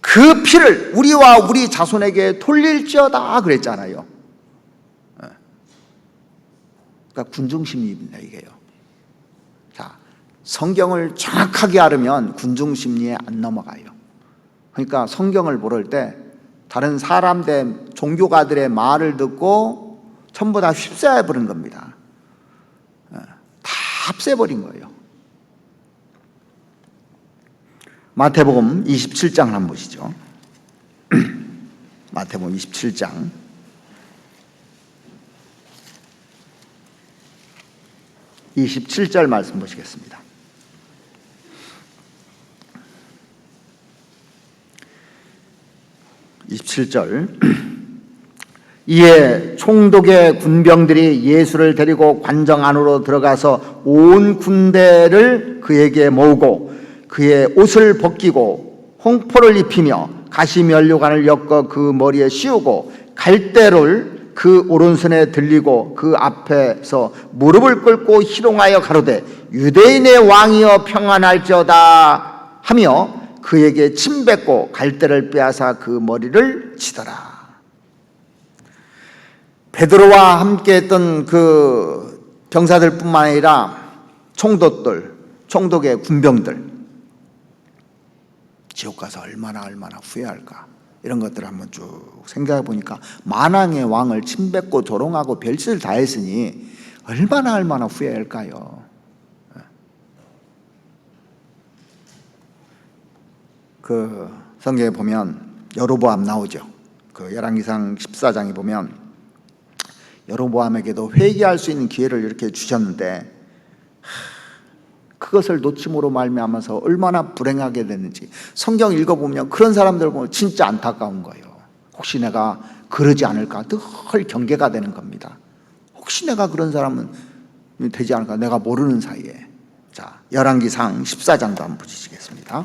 그 피를 우리와 우리 자손에게 돌릴지어다 그랬잖아요. 그러니까 군중심리입니다, 이게요. 자, 성경을 정확하게 알으면 군중심리에 안 넘어가요. 그러니까 성경을 모를 때 다른 사람들, 종교가들의 말을 듣고 전부 다 휩싸여버린 겁니다. 다 합세버린 거예요. 마태복음 27장 한번 보시죠. 마태복음 27장 27절 말씀 보시겠습니다. 이에 총독의 군병들이 예수를 데리고 관정 안으로 들어가서 온 군대를 그에게 모으고 그의 옷을 벗기고 홍포를 입히며 가시면류관을 엮어 그 머리에 씌우고 갈대를 그 오른손에 들리고 그 앞에서 무릎을 꿇고 희롱하여 가로되 유대인의 왕이여 평안할지어다 하며 그에게 침 뱉고 갈대를 빼앗아 그 머리를 치더라. 베드로와 함께 했던 그 병사들뿐만 아니라 총독의 군병들, 지옥 가서 얼마나 후회할까, 이런 것들을 한번 쭉 생각해 보니까 만왕의 왕을 침뱉고 조롱하고 별짓을 다 했으니 얼마나 후회할까요? 그 성경에 보면 여로보암 나오죠. 그 열왕기상 14장에 보면 여로보암에게도 회개할 수 있는 기회를 이렇게 주셨는데 그것을 놓침으로 말미암아서 얼마나 불행하게 됐는지 성경 읽어보면 그런 사람들 보면 진짜 안타까운 거예요. 혹시 내가 그러지 않을까 늘 경계가 되는 겁니다. 혹시 내가 그런 사람은 되지 않을까, 내가 모르는 사이에. 자, 열왕기상 14장도 한번 보시겠습니다.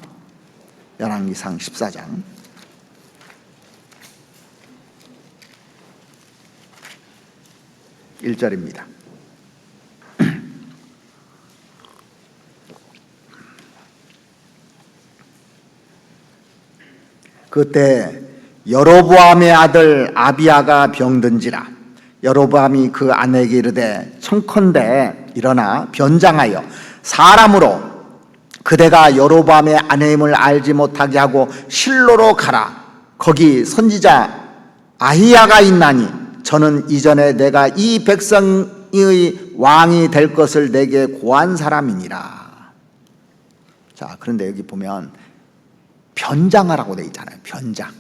열왕기상 14장 1절입니다. 그때 여로보암의 아들 아비야가 병든지라 여로보암이 그 아내에게 이르되 청컨대 일어나 변장하여 사람으로 그대가 여로보암의 아내임을 알지 못하게 하고 실로로 가라. 거기 선지자 아히야가 있나니 저는 이전에 내가 이 백성의 왕이 될 것을 내게 고한 사람이니라. 자, 그런데 여기 보면 변장하라고 되어 있잖아요. 변장.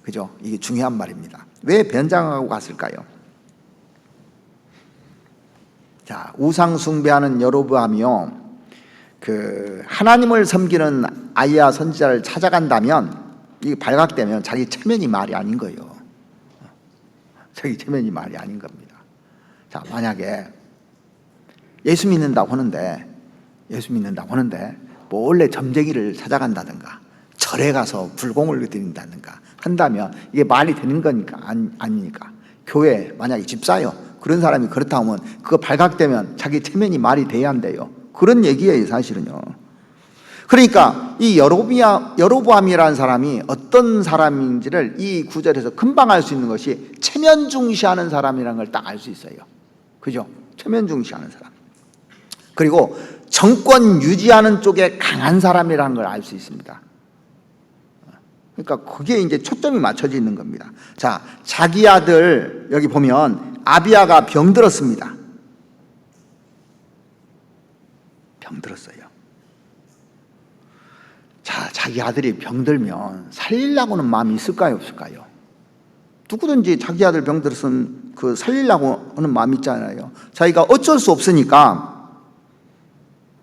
그죠? 이게 중요한 말입니다. 왜 변장하고 갔을까요? 자, 우상 숭배하는 여로보암이요, 그 하나님을 섬기는 아히야 선지자를 찾아간다면, 이게 발각되면 자기 체면이 말이 아닌 거예요. 자기 체면이 말이 아닌 겁니다. 자, 만약에 예수 믿는다고 하는데 몰래 점쟁이를 찾아간다든가 절에 가서 불공을 드린다든가 한다면 이게 말이 되는 거니까 아니니까. 교회 만약에 집사요, 그런 사람이 그렇다 하면 그거 발각되면 자기 체면이 말이 돼야 한대요. 그런 얘기예요, 사실은요. 그러니까 이 여로보암이라는 사람이 어떤 사람인지를 이 구절에서 금방 알 수 있는 것이 체면 중시하는 사람이라는 걸 딱 알 수 있어요. 그죠? 체면 중시하는 사람. 그리고 정권 유지하는 쪽에 강한 사람이라는 걸 알 수 있습니다. 그러니까 거기에 이제 초점이 맞춰져 있는 겁니다. 자, 자기 아들 여기 보면 아비야가 병들었습니다. 병들었어요. 자, 자기 아들이 병들면 살리려고는 마음이 있을까요, 없을까요? 누구든지 자기 아들 병들었으면 그 살리려고 하는 마음이 있잖아요. 자기가 어쩔 수 없으니까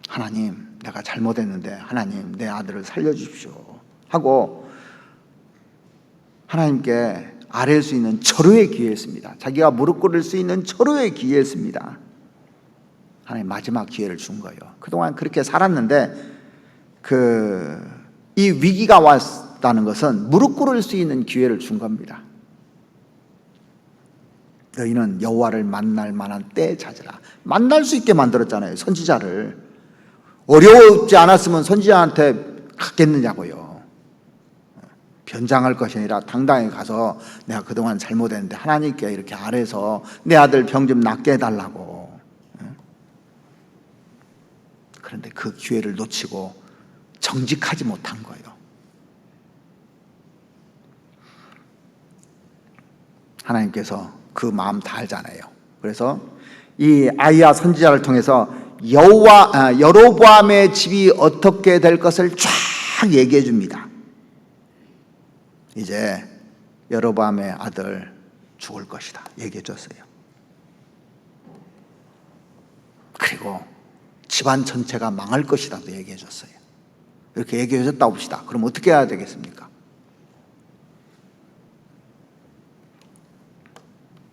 하나님, 내가 잘못했는데 하나님 내 아들을 살려주십시오 하고 하나님께 아뢰일 수 있는 절호의 기회였습니다. 자기가 무릎 꿇을 수 있는 절호의 기회였습니다. 하나님 마지막 기회를 준 거예요. 그동안 그렇게 살았는데 이 위기가 왔다는 것은 무릎 꿇을 수 있는 기회를 준 겁니다. 너희는 여호와를 만날 만한 때 찾으라. 만날 수 있게 만들었잖아요, 선지자를. 어려웠지 않았으면 선지자한테 갔겠느냐고요. 변장할 것이 아니라 당당히 가서 내가 그동안 잘못했는데 하나님께 이렇게 아래서 내 아들 병 좀 낫게 해달라고. 그런데 그 기회를 놓치고 정직하지 못한 거예요. 하나님께서 그 마음 다 알잖아요. 그래서 이 아이야 선지자를 통해서 여로보암의 집이 어떻게 될 것을 쫙 얘기해 줍니다. 이제 여로보암의 아들 죽을 것이다 얘기해 줬어요. 그리고 집안 전체가 망할 것이라도 얘기해 줬어요. 이렇게 얘기해 줬다 봅시다. 그럼 어떻게 해야 되겠습니까?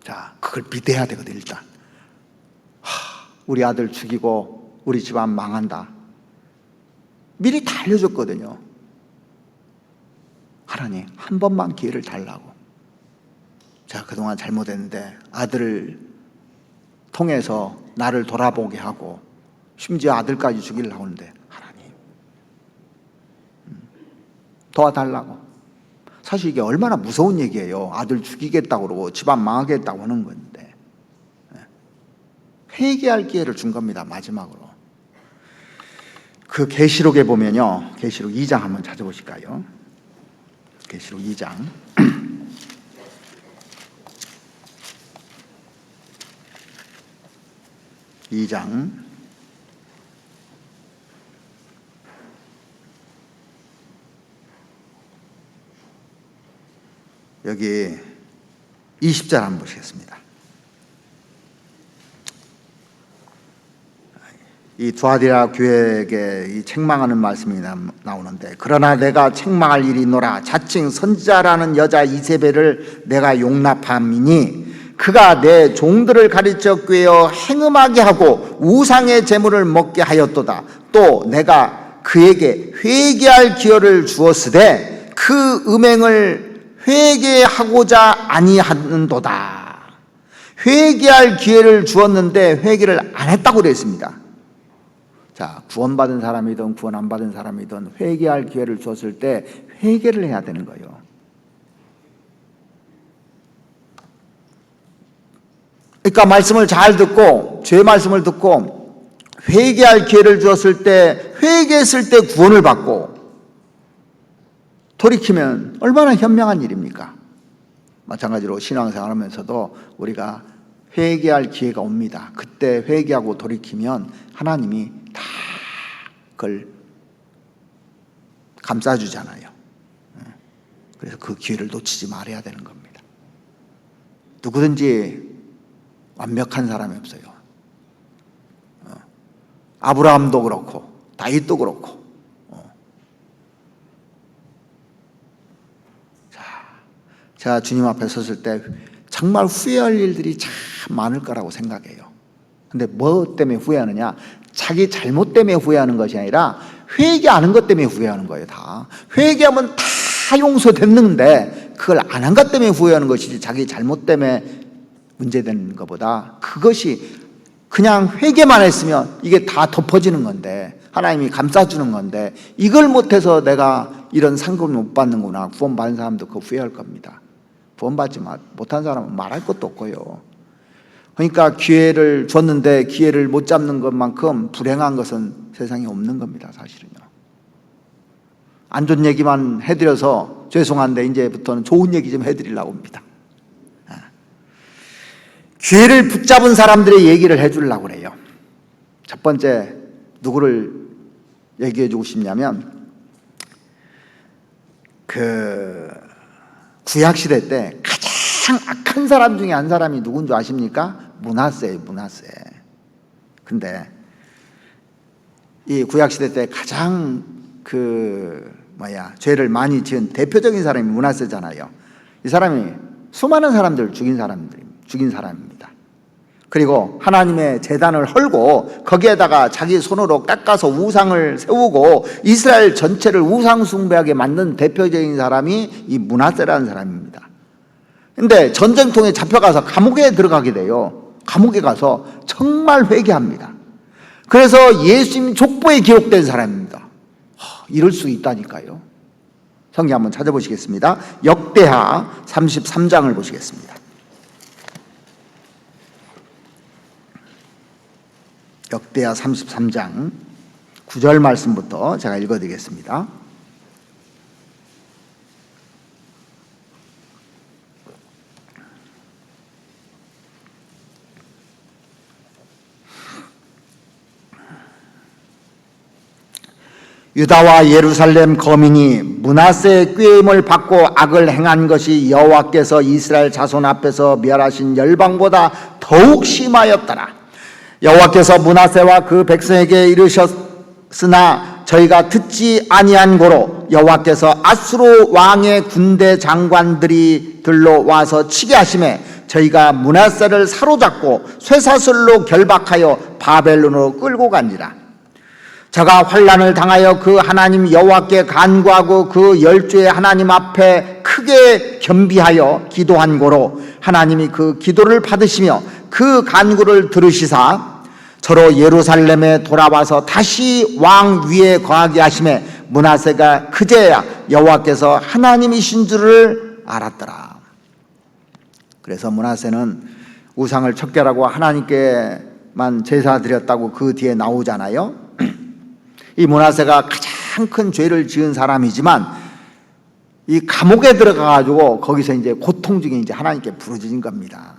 자, 그걸 믿어야 되거든. 일단 우리 아들 죽이고 우리 집안 망한다. 미리 다 알려줬거든요. 하나님 한 번만 기회를 달라고. 제가 그동안 잘못했는데 아들을 통해서 나를 돌아보게 하고 심지어 아들까지 죽이려고 하는데 하나님 도와달라고. 사실 이게 얼마나 무서운 얘기예요. 아들 죽이겠다고 그러고 집안 망하겠다고 하는 건데 회개할 기회를 준 겁니다. 마지막으로. 그 계시록에 보면요, 계시록 2장 한번 찾아보실까요? 계시록 2장 2장 여기 20절 한번 보시겠습니다. 이 두아디라 교회에게 이 책망하는 말씀이 나오는데, 그러나 내가 책망할 일이 있노라. 자칭 선지자라는 여자 이세벨을 내가 용납함이니 그가 내 종들을 가르쳐 꾀어 행음하게 하고 우상의 제물을 먹게 하였도다. 또 내가 그에게 회개할 기회를 주었으되 그 음행을 회개하고자 아니하는도다. 회개할 기회를 주었는데 회개를 안 했다고 그랬습니다. 자, 구원받은 사람이든 구원 안 받은 사람이든 회개할 기회를 줬을 때 회개를 해야 되는 거예요. 그러니까 말씀을 잘 듣고 죄 말씀을 듣고 회개할 기회를 주었을 때 회개했을 때 구원을 받고 돌이키면 얼마나 현명한 일입니까? 마찬가지로 신앙생활 하면서도 우리가 회개할 기회가 옵니다. 그때 회개하고 돌이키면 하나님이 다 그걸 감싸주잖아요. 그래서 그 기회를 놓치지 말아야 되는 겁니다. 누구든지 완벽한 사람이 없어요. 아브라함도 그렇고 다윗도 그렇고. 제가 주님 앞에 섰을 때 정말 후회할 일들이 참 많을 거라고 생각해요. 근데 뭐 때문에 후회하느냐? 자기 잘못 때문에 후회하는 것이 아니라 회개하는 것 때문에 후회하는 거예요. 다 회개하면 다 용서됐는데 그걸 안 한 것 때문에 후회하는 것이지 자기 잘못 때문에 문제되는 것보다 그것이 그냥 회개만 했으면 이게 다 덮어지는 건데 하나님이 감싸주는 건데 이걸 못해서 내가 이런 상급을 못 받는구나. 구원받은 사람도 그 후회할 겁니다. 구원받지 못한 사람은 말할 것도 없고요. 그러니까 기회를 줬는데 기회를 못 잡는 것만큼 불행한 것은 세상에 없는 겁니다. 사실은요. 안 좋은 얘기만 해드려서 죄송한데 이제부터는 좋은 얘기 좀 해드리려고 합니다. 기회를 붙잡은 사람들의 얘기를 해주려고 그래요. 첫 번째 누구를 얘기해 주고 싶냐면 그 구약시대 때 가장 악한 사람 중에 한 사람이 누군 줄 아십니까? 므낫세예요. 므낫세. 근데 이 구약시대 때 가장 죄를 많이 지은 대표적인 사람이 므낫세잖아요. 이 사람이 수많은 사람들을 죽인 사람입니다. 그리고 하나님의 제단을 헐고 거기에다가 자기 손으로 깎아서 우상을 세우고 이스라엘 전체를 우상 숭배하게 만든 대표적인 사람이 이 므낫세라는 사람입니다. 근데 전쟁통에 잡혀가서 감옥에 들어가게 돼요. 감옥에 가서 정말 회개합니다. 그래서 예수님 족보에 기록된 사람입니다. 이럴 수 있다니까요. 성경 한번 찾아보시겠습니다. 역대하 33장을 보시겠습니다. 역대하 33장 9절 말씀부터 제가 읽어드리겠습니다. 유다와 예루살렘 거민이 므낫세의 꾀임을 받고 악을 행한 것이 여호와께서 이스라엘 자손 앞에서 멸하신 열방보다 더욱 심하였더라. 여호와께서 므낫세와 그 백성에게 이르셨으나 저희가 듣지 아니한 고로 여호와께서 아수르 왕의 군대 장관들이 들러 와서 치게 하심에 저희가 므낫세를 사로잡고 쇠사슬로 결박하여 바벨론으로 끌고 간지라. 저가 환난을 당하여 그 하나님 여호와께 간구하고 그 열주의 하나님 앞에 크게 겸비하여 기도한 고로 하나님이 그 기도를 받으시며 그 간구를 들으시사 저로 예루살렘에 돌아와서 다시 왕 위에 거하게 하심에 므낫세가 그제야 여호와께서 하나님이신 줄을 알았더라. 그래서 므낫세는 우상을 척결하고 하나님께만 제사 드렸다고 그 뒤에 나오잖아요. 이 므낫세가 가장 큰 죄를 지은 사람이지만 이 감옥에 들어가가지고 거기서 이제 고통 중에 이제 하나님께 부르짖은 겁니다.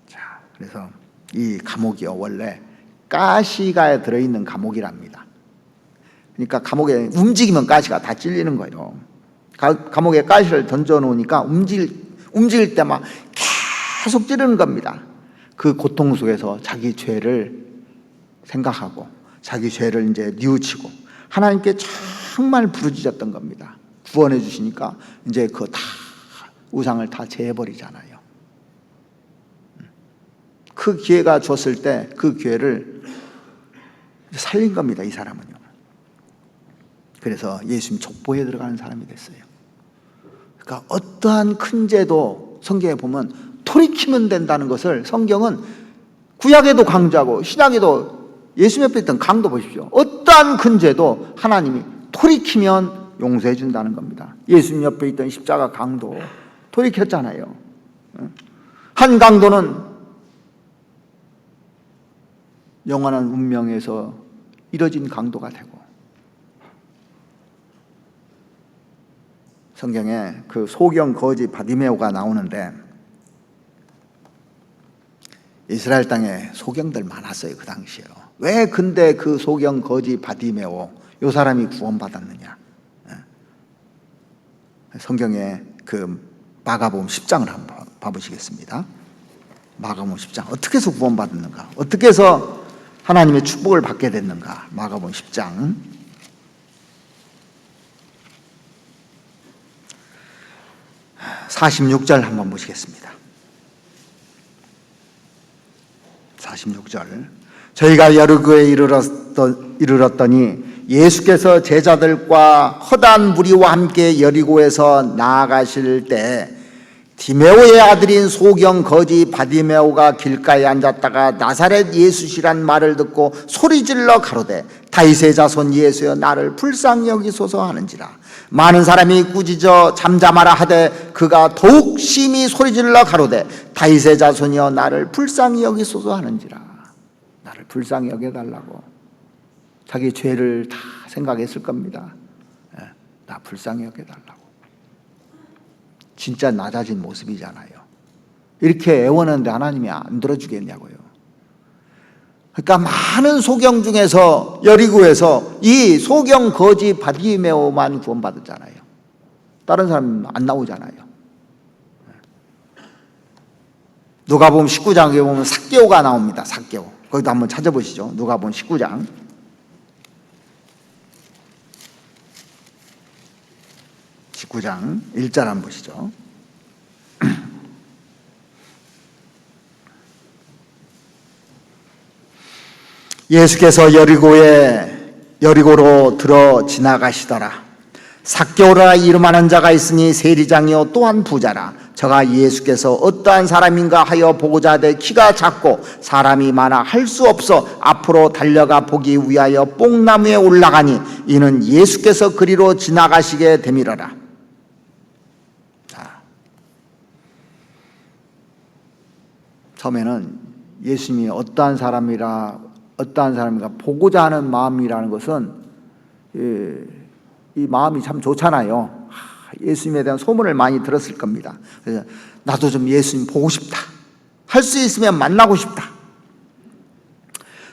자, 그래서 이 감옥이요 원래 가시가 들어있는 감옥이랍니다. 그러니까 감옥에 움직이면 가시가 다 찔리는 거예요. 감옥에 가시를 던져놓으니까 움직일 때 막 계속 찌르는 겁니다. 그 고통 속에서 자기 죄를 생각하고 자기 죄를 이제 뉘우치고 하나님께 정말 부르짖었던 겁니다. 구원해 주시니까 이제 그 다 우상을 다 제해버리잖아요. 그 기회가 줬을 때 그 기회를 살린 겁니다. 이 사람은요. 그래서 예수님 족보에 들어가는 사람이 됐어요. 그러니까 어떠한 큰 죄도 성경에 보면 돌이키면 된다는 것을 성경은 구약에도 강조하고 신약에도 예수 옆에 있던 강도 보십시오. 어떠한 큰 죄도 하나님이 돌이키면 용서해 준다는 겁니다. 예수님 옆에 있던 십자가 강도 돌이켰잖아요. 한 강도는 영원한 운명에서 이뤄진 강도가 되고 성경에 그 소경 거지 바디메오가 나오는데 이스라엘 땅에 소경들 많았어요. 그 당시에요. 왜 근데 그 소경 거지 바디메오 요 사람이 구원받았느냐. 성경에 그 마가복음 10장을 한번 봐보시겠습니다. 마가복음 10장 어떻게 해서 구원받았는가, 어떻게 해서 하나님의 축복을 받게 됐는가. 마가복음 10장 46절 한번 보시겠습니다. 46절 저희가 여리고에 이르렀더니 예수께서 제자들과 허다한 무리와 함께 여리고에서 나아가실 때 디메오의 아들인 소경 거지 바디메오가 길가에 앉았다가 나사렛 예수시란 말을 듣고 소리질러 가로되 다윗의 자손 예수여 나를 불쌍히 여기소서 하는지라. 많은 사람이 꾸짖어 잠잠하라 하되 그가 더욱 심히 소리질러 가로되 다윗의 자손이여 나를 불쌍히 여기소서 하는지라. 나를 불쌍히 여겨달라고. 자기 죄를 다 생각했을 겁니다. 나 불쌍히 여겨달라고. 진짜 낮아진 모습이잖아요. 이렇게 애원하는데 하나님이 안 들어주겠냐고요. 그러니까 많은 소경 중에서 여리고에서 이 소경 거지 바디메오만 구원받았잖아요. 다른 사람은 안 나오잖아요. 누가복음 19장에 보면 삭개오가 나옵니다. 삭개오. 거기도 한번 찾아보시죠. 누가복음 19장 19장 1절 한번 보시죠. 예수께서 여리고로 들어 지나가시더라. 삭개오라 이름하는 자가 있으니 세리장이요 또한 부자라. 저가 예수께서 어떠한 사람인가 하여 보고자 하되 키가 작고 사람이 많아 할 수 없어 앞으로 달려가 보기 위하여 뽕나무에 올라가니 이는 예수께서 그리로 지나가시게 됨이러라. 처음에는 예수님이 어떠한 사람인가 보고자 하는 마음이라는 것은 이 마음이 참 좋잖아요. 예수님에 대한 소문을 많이 들었을 겁니다. 그래서 나도 좀 예수님 보고 싶다. 할 수 있으면 만나고 싶다.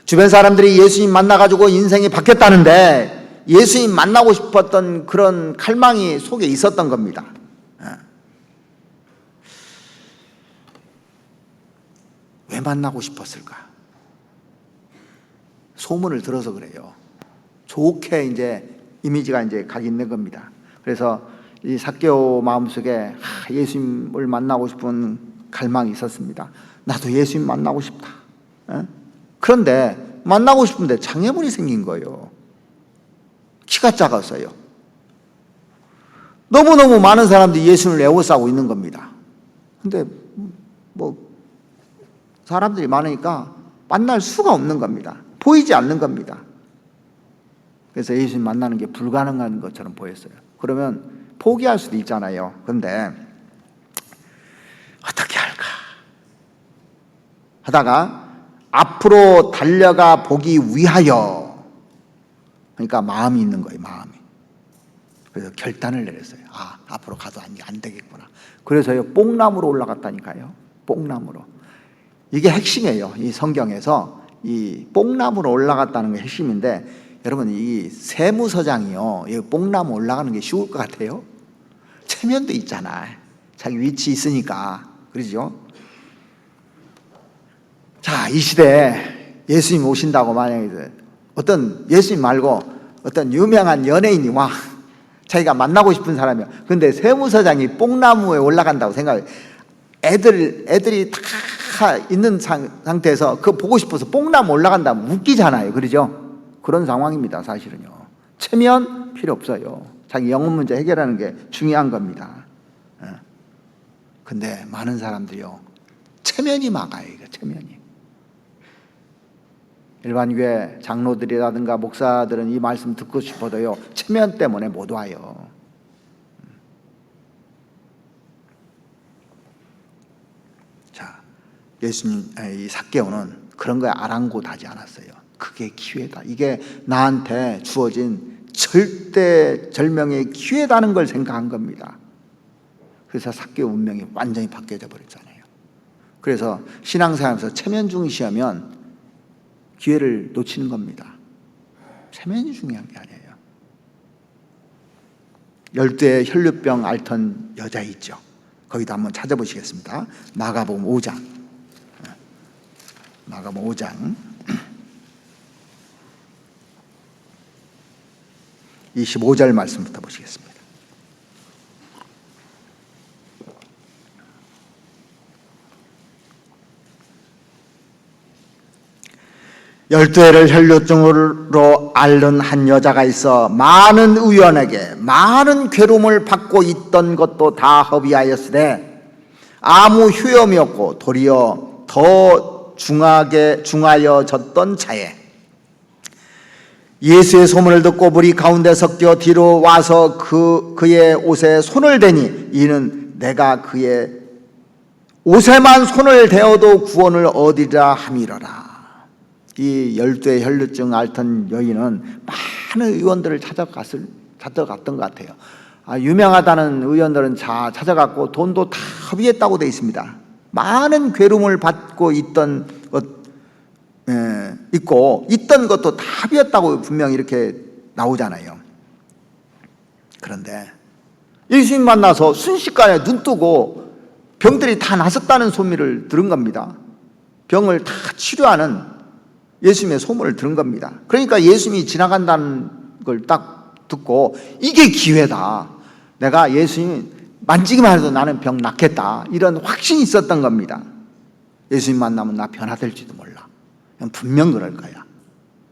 주변 사람들이 예수님 만나가지고 인생이 바뀌었다는데 예수님 만나고 싶었던 그런 갈망이 속에 있었던 겁니다. 왜 만나고 싶었을까? 소문을 들어서 그래요. 좋게 이제 이미지가 이제 가 있는 겁니다. 그래서 이 삭개오 마음속에 예수님을 만나고 싶은 갈망이 있었습니다. 나도 예수님 만나고 싶다. 그런데 만나고 싶은데 장애물이 생긴 거예요. 키가 작아서요. 너무너무 많은 사람들이 예수님을 애워싸고 있는 겁니다. 근데 사람들이 많으니까 만날 수가 없는 겁니다. 보이지 않는 겁니다. 그래서 예수님 만나는 게 불가능한 것처럼 보였어요. 그러면 포기할 수도 있잖아요. 그런데 어떻게 할까 하다가 앞으로 달려가 보기 위하여, 그러니까 마음이 있는 거예요. 마음이. 그래서 결단을 내렸어요. 앞으로 가도 안 되겠구나. 그래서요 뽕나무로 올라갔다니까요. 뽕나무로. 이게 핵심이에요. 이 성경에서 이 뽕나무로 올라갔다는 게 핵심인데, 여러분 이 세무서장이요 이 뽕나무 올라가는 게 쉬울 것 같아요? 체면도 있잖아. 자기 위치 있으니까. 그러죠? 자, 이 시대에 예수님 오신다고 만약에 어떤 예수님 말고 어떤 유명한 연예인이 와 자기가 만나고 싶은 사람이야. 근데 세무서장이 뽕나무에 올라간다고 생각해. 애들이 다 있는 상태에서 그거 보고 싶어서 뽕나무 올라간다면 웃기잖아요. 그러죠? 그런 상황입니다. 사실은요. 체면 필요 없어요. 자기 영혼 문제 해결하는 게 중요한 겁니다. 근데 많은 사람들이요 체면이 막아요. 이거 체면이. 일반 교회 장로들이라든가 목사들은 이 말씀 듣고 싶어도요 체면 때문에 못 와요. 자, 예수님 이 삭개오는 그런 거에 아랑곳하지 않았어요. 그게 기회다. 이게 나한테 주어진 절대절명의 기회다는 걸 생각한 겁니다. 그래서 삭개오 운명이 완전히 바뀌어져 버렸잖아요. 그래서 신앙생활에서 체면 중시하면 기회를 놓치는 겁니다. 체면이 중요한 게 아니에요. 12의 혈류병 앓던 여자 있죠. 거기도 한번 찾아보시겠습니다. 마가복음 5장. 마가복음 5장 25절 말씀부터 보시겠습니다. 열두 해를 혈류증으로 앓는 한 여자가 있어 많은 의원에게 많은 괴로움을 받고 있던 것도 다 허비하였으되 아무 효험이 없고 도리어 더 중하여졌던 차에 예수의 소문을 듣고 무리 가운데 섞여 뒤로 와서 그의 옷에 손을 대니 이는 내가 그의 옷에만 손을 대어도 구원을 얻으리라 함이러라. 이 12의 혈류증 앓던 여인은 많은 의원들을 찾아갔던 것 같아요. 유명하다는 의원들은 다 찾아갔고 돈도 다 합의했다고 되어 있습니다. 많은 괴로움을 받고 있던 것도 다 합의했다고 분명히 이렇게 나오잖아요. 그런데 예수님 만나서 순식간에 눈 뜨고 병들이 다 나섰다는 소문을 들은 겁니다. 병을 다 치료하는 예수님의 소문을 들은 겁니다. 그러니까 예수님이 지나간다는 걸 딱 듣고 이게 기회다. 내가 예수님 만지기만 해도 나는 병 낫겠다. 이런 확신이 있었던 겁니다. 예수님 만나면 나 변화될지도 몰라. 분명 그럴 거야.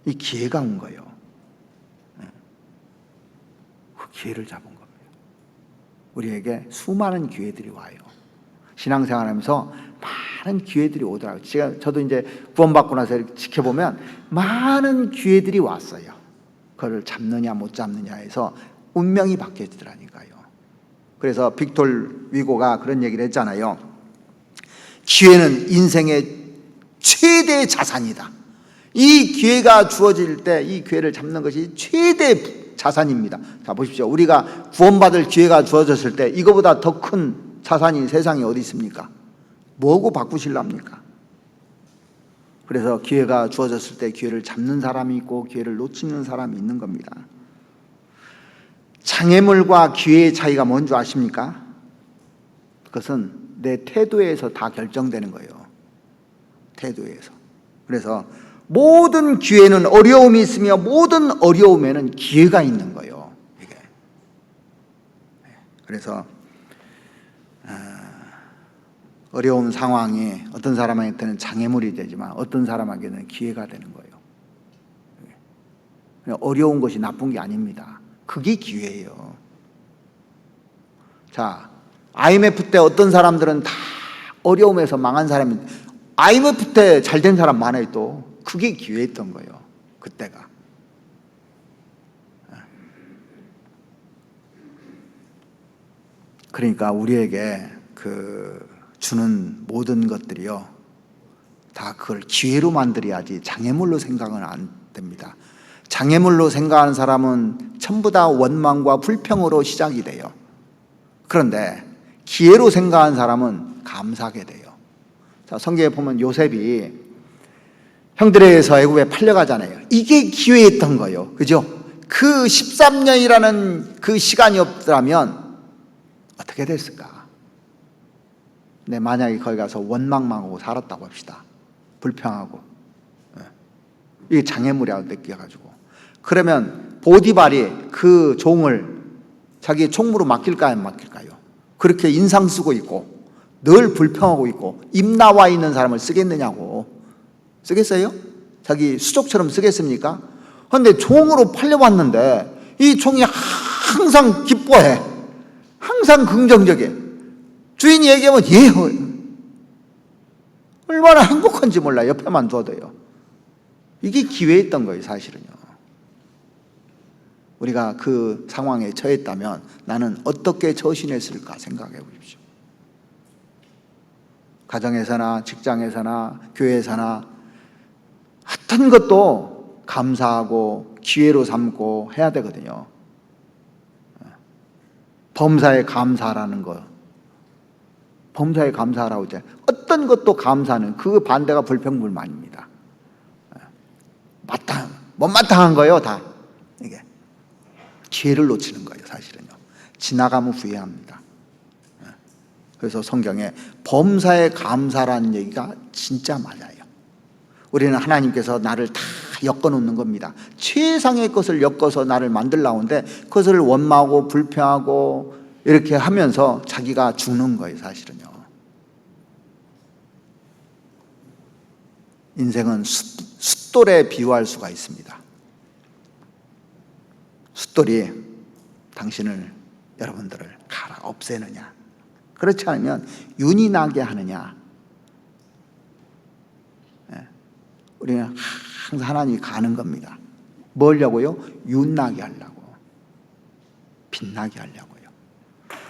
이 기회가 온 거예요. 기회를 잡은 겁니다. 우리에게 수많은 기회들이 와요. 신앙생활하면서 많은 기회들이 오더라고요. 저도 이제 구원받고 나서 이렇게 지켜보면 많은 기회들이 왔어요. 그걸 잡느냐 못 잡느냐에서 운명이 바뀌어지더라니까요. 그래서 빅톨 위고가 그런 얘기를 했잖아요. 기회는 인생의 최대의 자산이다. 이 기회가 주어질 때 이 기회를 잡는 것이 최대의 자산입니다. 자, 보십시오. 우리가 구원받을 기회가 주어졌을 때 이거보다 더 큰 자산이 세상에 어디 있습니까? 뭐고 바꾸실랍니까? 그래서 기회가 주어졌을 때 기회를 잡는 사람이 있고 기회를 놓치는 사람이 있는 겁니다. 장애물과 기회의 차이가 뭔지 아십니까? 그것은 내 태도에서 다 결정되는 거예요. 태도에서. 그래서 모든 기회는 어려움이 있으며 모든 어려움에는 기회가 있는 거예요. 이게. 그래서 어려운 상황이 어떤 사람한테는 장애물이 되지만 어떤 사람에게는 기회가 되는 거예요. 어려운 것이 나쁜 게 아닙니다. 그게 기회예요. 자, IMF 때 어떤 사람들은 다 어려움에서 망한 사람인데 IMF 때 잘 된 사람 많아요. 또 그게 기회였던 거예요. 그때가. 그러니까 우리에게 주는 모든 것들이요, 다 그걸 기회로 만들어야지 장애물로 생각은 안 됩니다. 장애물로 생각하는 사람은 전부 다 원망과 불평으로 시작이 돼요. 그런데 기회로 생각하는 사람은 감사하게 돼요. 자, 성경에 보면 요셉이 형들에 의해서 애굽에 팔려가잖아요. 이게 기회였던 거예요. 그죠? 그 13년이라는 그 시간이 없더라면 어떻게 됐을까? 근데 만약에 거기 가서 원망하고 살았다고 합시다. 불평하고. 이게 장애물이라고 느껴가지고. 그러면 보디발이 그 종을 자기 총무로 맡길까요? 안 맡길까요? 그렇게 인상 쓰고 있고 늘 불평하고 있고 입 나와 있는 사람을 쓰겠느냐고. 쓰겠어요? 자기 수족처럼 쓰겠습니까? 그런데 종으로 팔려왔는데 이 종이 항상 기뻐해. 항상 긍정적이에요. 주인이 얘기하면 예. 얼마나 행복한지 몰라. 옆에만 둬도요. 이게 기회였던 거예요, 사실은요. 우리가 그 상황에 처했다면 나는 어떻게 처신했을까 생각해 보십시오. 가정에서나 직장에서나 교회에서나 어떤 것도 감사하고 기회로 삼고 해야 되거든요. 범사에 감사라는 거. 범사에 감사하라고 이제 어떤 것도 감사는 그 반대가 불평불만입니다. 못마땅한 거예요, 다. 이게 기회를 놓치는 거예요, 사실은요. 지나가면 후회합니다. 그래서 성경에 범사에 감사라는 얘기가 진짜 맞아요. 우리는 하나님께서 나를 다 엮어놓는 겁니다. 최상의 것을 엮어서 나를 만들라는데 그것을 원망하고 불평하고 이렇게 하면서 자기가 죽는 거예요, 사실은요. 인생은 숫돌에 비유할 수가 있습니다. 숫돌이 당신을, 여러분들을 갈아 없애느냐, 그렇지 않으면 윤이 나게 하느냐. 우리는 항상 하나님이 가는 겁니다. 뭐냐고요? 윤나게 하려고, 빛나게 하려고요.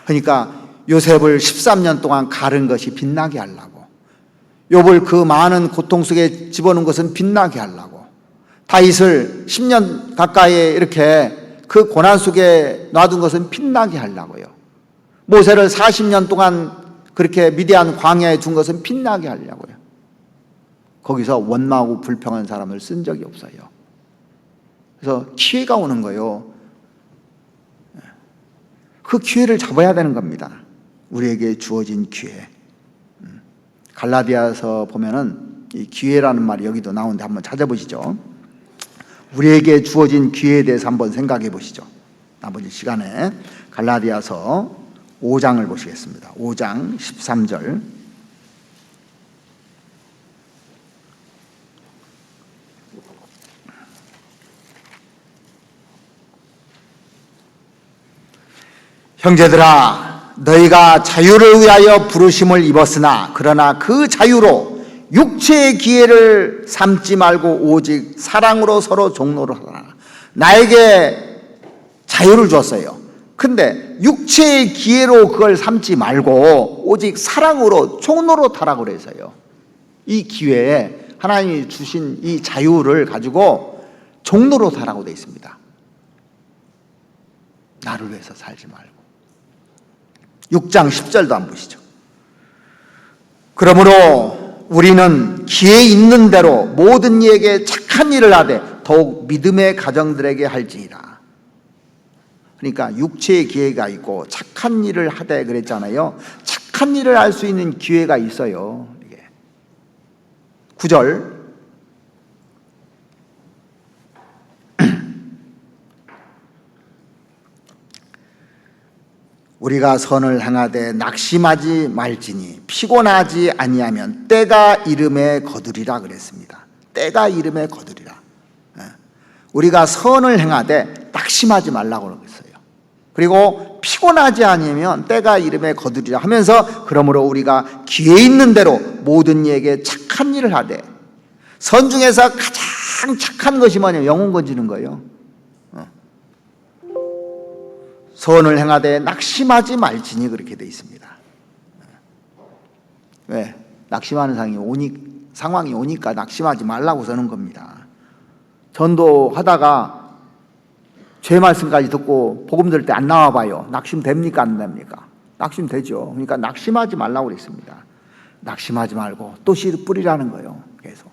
그러니까 요셉을 13년 동안 가른 것이 빛나게 하려고, 욥을 그 많은 고통 속에 집어넣은 것은 빛나게 하려고, 다윗을 10년 가까이 이렇게 그 고난 속에 놔둔 것은 빛나게 하려고요. 모세를 40년 동안 그렇게 미디안 광야에 둔 것은 빛나게 하려고요. 거기서 원망하고 불평한 사람을 쓴 적이 없어요. 그래서 기회가 오는 거예요. 그 기회를 잡아야 되는 겁니다. 우리에게 주어진 기회. 갈라디아서 보면은 이 기회라는 말이 여기도 나오는데 한번 찾아보시죠. 우리에게 주어진 기회에 대해서 한번 생각해 보시죠. 나머지 시간에 갈라디아서 5장을 보시겠습니다. 5장 13절. 형제들아, 너희가 자유를 위하여 부르심을 입었으나 그러나 그 자유로 육체의 기회를 삼지 말고 오직 사랑으로 서로 종로를 하라. 나에게 자유를 줬어요. 근데 육체의 기회로 그걸 삼지 말고 오직 사랑으로 종로로 타라고 그래서요. 이 기회에 하나님이 주신 이 자유를 가지고 종로로 타라고 되어 있습니다. 나를 위해서 살지 말고. 6장 10절도 한번 보시죠. 그러므로 우리는 기회 있는 대로 모든 이에게 착한 일을 하되 더욱 믿음의 가정들에게 할지니라. 그러니까 육체의 기회가 있고 착한 일을 하되 그랬잖아요. 착한 일을 할 수 있는 기회가 있어요. 이게 9절 우리가 선을 행하되 낙심하지 말지니 피곤하지 아니하면 때가 이름에 거두리라 그랬습니다. 때가 이름에 거두리라. 우리가 선을 행하되 낙심하지 말라고 그랬어요. 그리고 피곤하지 않으면 때가 이름에 거두리라 하면서 그러므로 우리가 기회 있는 대로 모든 이에게 착한 일을 하되, 선 중에서 가장 착한 것이 뭐냐면 영혼 건지는 거예요. 선을 행하되 낙심하지 말지니 그렇게 되어 있습니다. 왜? 낙심하는 상황이 오니까 낙심하지 말라고 쓰는 겁니다. 전도하다가 죄 말씀까지 듣고 복음 들을 때 안 나와봐요. 낙심됩니까 안 됩니까? 낙심되죠. 그러니까 낙심하지 말라고 그랬습니다. 낙심하지 말고 또 씨를 뿌리라는 거예요. 계속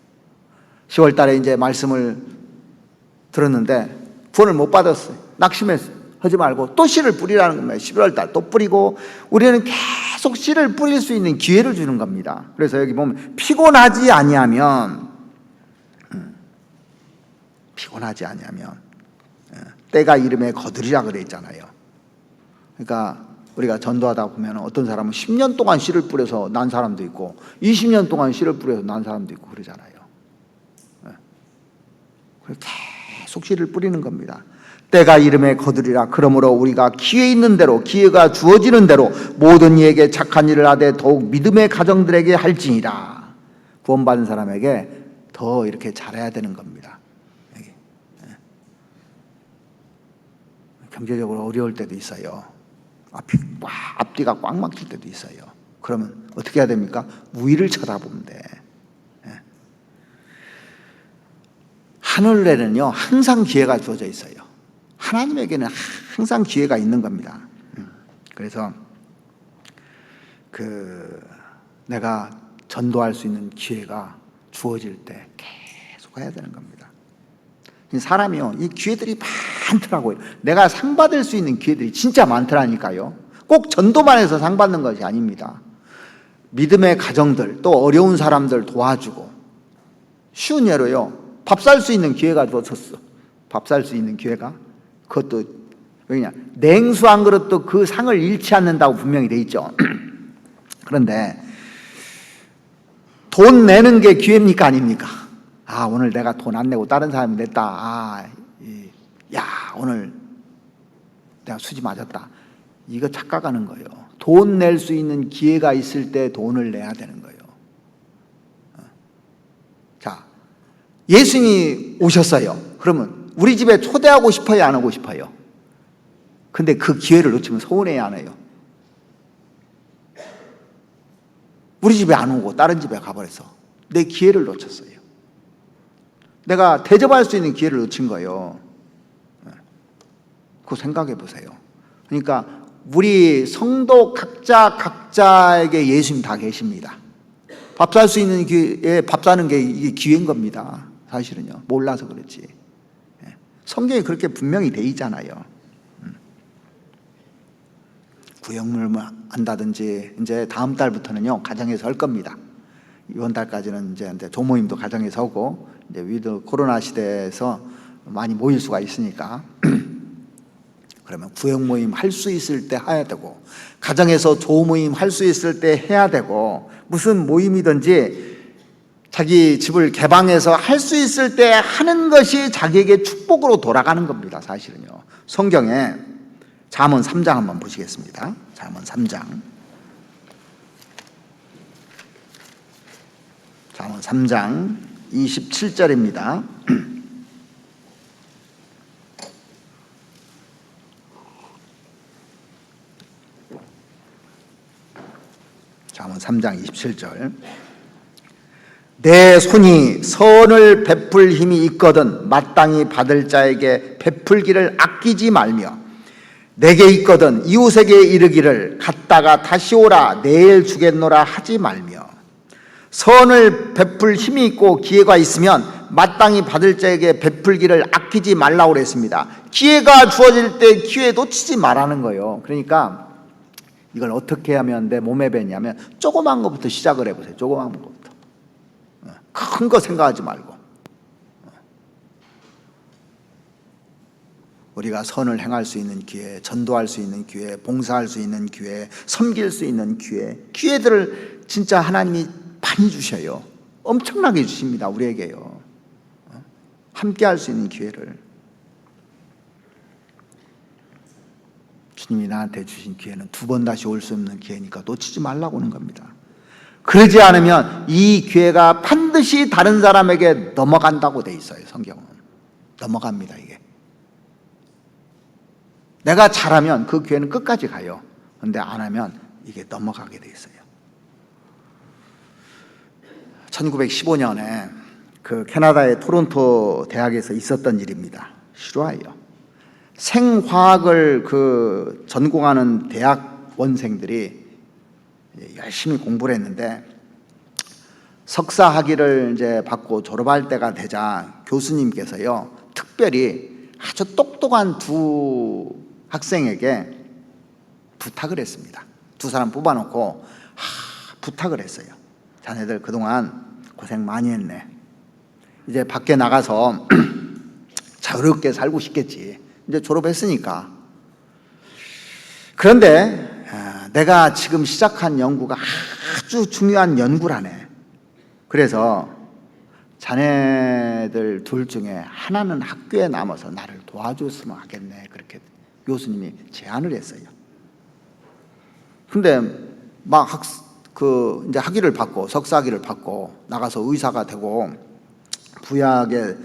10월 달에 이제 말씀을 들었는데 구원을 못 받았어요. 낙심했어요. 하지 말고 또 씨를 뿌리라는 겁니다. 11월 달 또 뿌리고, 우리는 계속 씨를 뿌릴 수 있는 기회를 주는 겁니다. 그래서 여기 보면 피곤하지 아니하면 때가 이름에 거두리라 그래 있잖아요. 그러니까 우리가 전도하다 보면 어떤 사람은 10년 동안 씨를 뿌려서 난 사람도 있고 20년 동안 씨를 뿌려서 난 사람도 있고 그러잖아요. 계속 씨를 뿌리는 겁니다. 때가 이름에 거두리라. 그러므로 우리가 기회 있는 대로, 기회가 주어지는 대로 모든 이에게 착한 일을 하되 더욱 믿음의 가정들에게 할지니라. 구원받은 사람에게 더 이렇게 잘해야 되는 겁니다. 경제적으로 어려울 때도 있어요. 앞뒤가 꽉 막힐 때도 있어요. 그러면 어떻게 해야 됩니까? 위를 쳐다보면 돼. 하늘에는요 항상 기회가 주어져 있어요. 하나님에게는 항상 기회가 있는 겁니다. 그래서 내가 전도할 수 있는 기회가 주어질 때 계속 해야 되는 겁니다. 사람이요, 이 기회들이 많더라고요. 내가 상 받을 수 있는 기회들이 진짜 많더라니까요. 꼭 전도만 해서 상 받는 것이 아닙니다. 믿음의 가정들, 또 어려운 사람들 도와주고, 쉬운 예로요, 밥 살 수 있는 기회가 주어졌어. 밥 살 수 있는 기회가. 그것도 왜냐, 냉수 한 그릇도 그 상을 잃지 않는다고 분명히 돼 있죠. 그런데 돈 내는 게 기회입니까 아닙니까? 오늘 내가 돈 안 내고 다른 사람이 냈다. 오늘 내가 수지 맞았다. 이거 착각하는 거예요. 돈 낼 수 있는 기회가 있을 때 돈을 내야 되는 거예요. 자, 예수님이 오셨어요. 그러면 우리 집에 초대하고 싶어요, 안 하고 싶어요? 근데 그 기회를 놓치면 서운해요, 안 해요? 우리 집에 안 오고 다른 집에 가버려서 내 기회를 놓쳤어요. 내가 대접할 수 있는 기회를 놓친 거예요. 그거 생각해 보세요. 그러니까 우리 성도 각자에게 예수님 다 계십니다. 밥 살 수 있는 기회에 밥 사는 게 이게 기회인 겁니다. 사실은요. 몰라서 그렇지. 성경이 그렇게 분명히 돼 있잖아요. 구역물을 한다든지, 이제 다음 달부터는요 가정에서 할 겁니다. 이번 달까지는 이제 조모임도 가정에서 하고, 이제 위드 코로나 시대에서 많이 모일 수가 있으니까 그러면 구역 모임 할 수 있을 때 해야 되고, 가정에서 조모임 할 수 있을 때 해야 되고, 무슨 모임이든지 자기 집을 개방해서 할 수 있을 때 하는 것이 자기에게 축복으로 돌아가는 겁니다. 사실은요. 성경에 잠언 3장 한번 보시겠습니다. 잠언 3장. 잠언 3장 27절입니다. 잠언 3장 27절. 내 손이 선을 베풀 힘이 있거든 마땅히 받을 자에게 베풀기를 아끼지 말며 내게 있거든 이웃에게 이르기를 갔다가 다시 오라 내일 주겠노라 하지 말며. 선을 베풀 힘이 있고 기회가 있으면 마땅히 받을 자에게 베풀기를 아끼지 말라고 그랬습니다. 기회가 주어질 때 기회 놓치지 말라는 거예요. 그러니까 이걸 어떻게 하면 내 몸에 배냐면 조그만 것부터 시작을 해보세요. 조그만 것부터. 큰 거 생각하지 말고. 우리가 선을 행할 수 있는 기회, 전도할 수 있는 기회, 봉사할 수 있는 기회, 섬길 수 있는 기회들을 진짜 하나님이 많이 주셔요. 엄청나게 주십니다. 우리에게요. 함께 할 수 있는 기회를. 주님이 나한테 주신 기회는 두 번 다시 올 수 없는 기회니까 놓치지 말라고 하는 겁니다. 그러지 않으면 이 기회가 반드시 다른 사람에게 넘어간다고 돼 있어요. 성경은. 넘어갑니다. 이게. 내가 잘하면 그 기회는 끝까지 가요. 그런데 안 하면 이게 넘어가게 돼 있어요. 1915년에 그 캐나다의 토론토 대학에서 있었던 일입니다. 실화예요. 생화학을 그 전공하는 대학원생들이 열심히 공부를 했는데 석사 학위를 이제 받고 졸업할 때가 되자 교수님께서요 특별히 아주 똑똑한 두 학생에게 부탁을 했습니다. 두 사람 뽑아놓고 부탁을 했어요. 자네들 그동안 고생 많이 했네. 이제 밖에 나가서 자유롭게 살고 싶겠지. 이제 졸업했으니까. 그런데 내가 지금 시작한 연구가 아주 중요한 연구라네. 그래서 자네들 둘 중에 하나는 학교에 남아서 나를 도와줬으면 하겠네. 그렇게 교수님이 제안을 했어요. 근데 막 이제 학위를 받고 석사 학위를 받고 나가서 의사가 되고 부유하게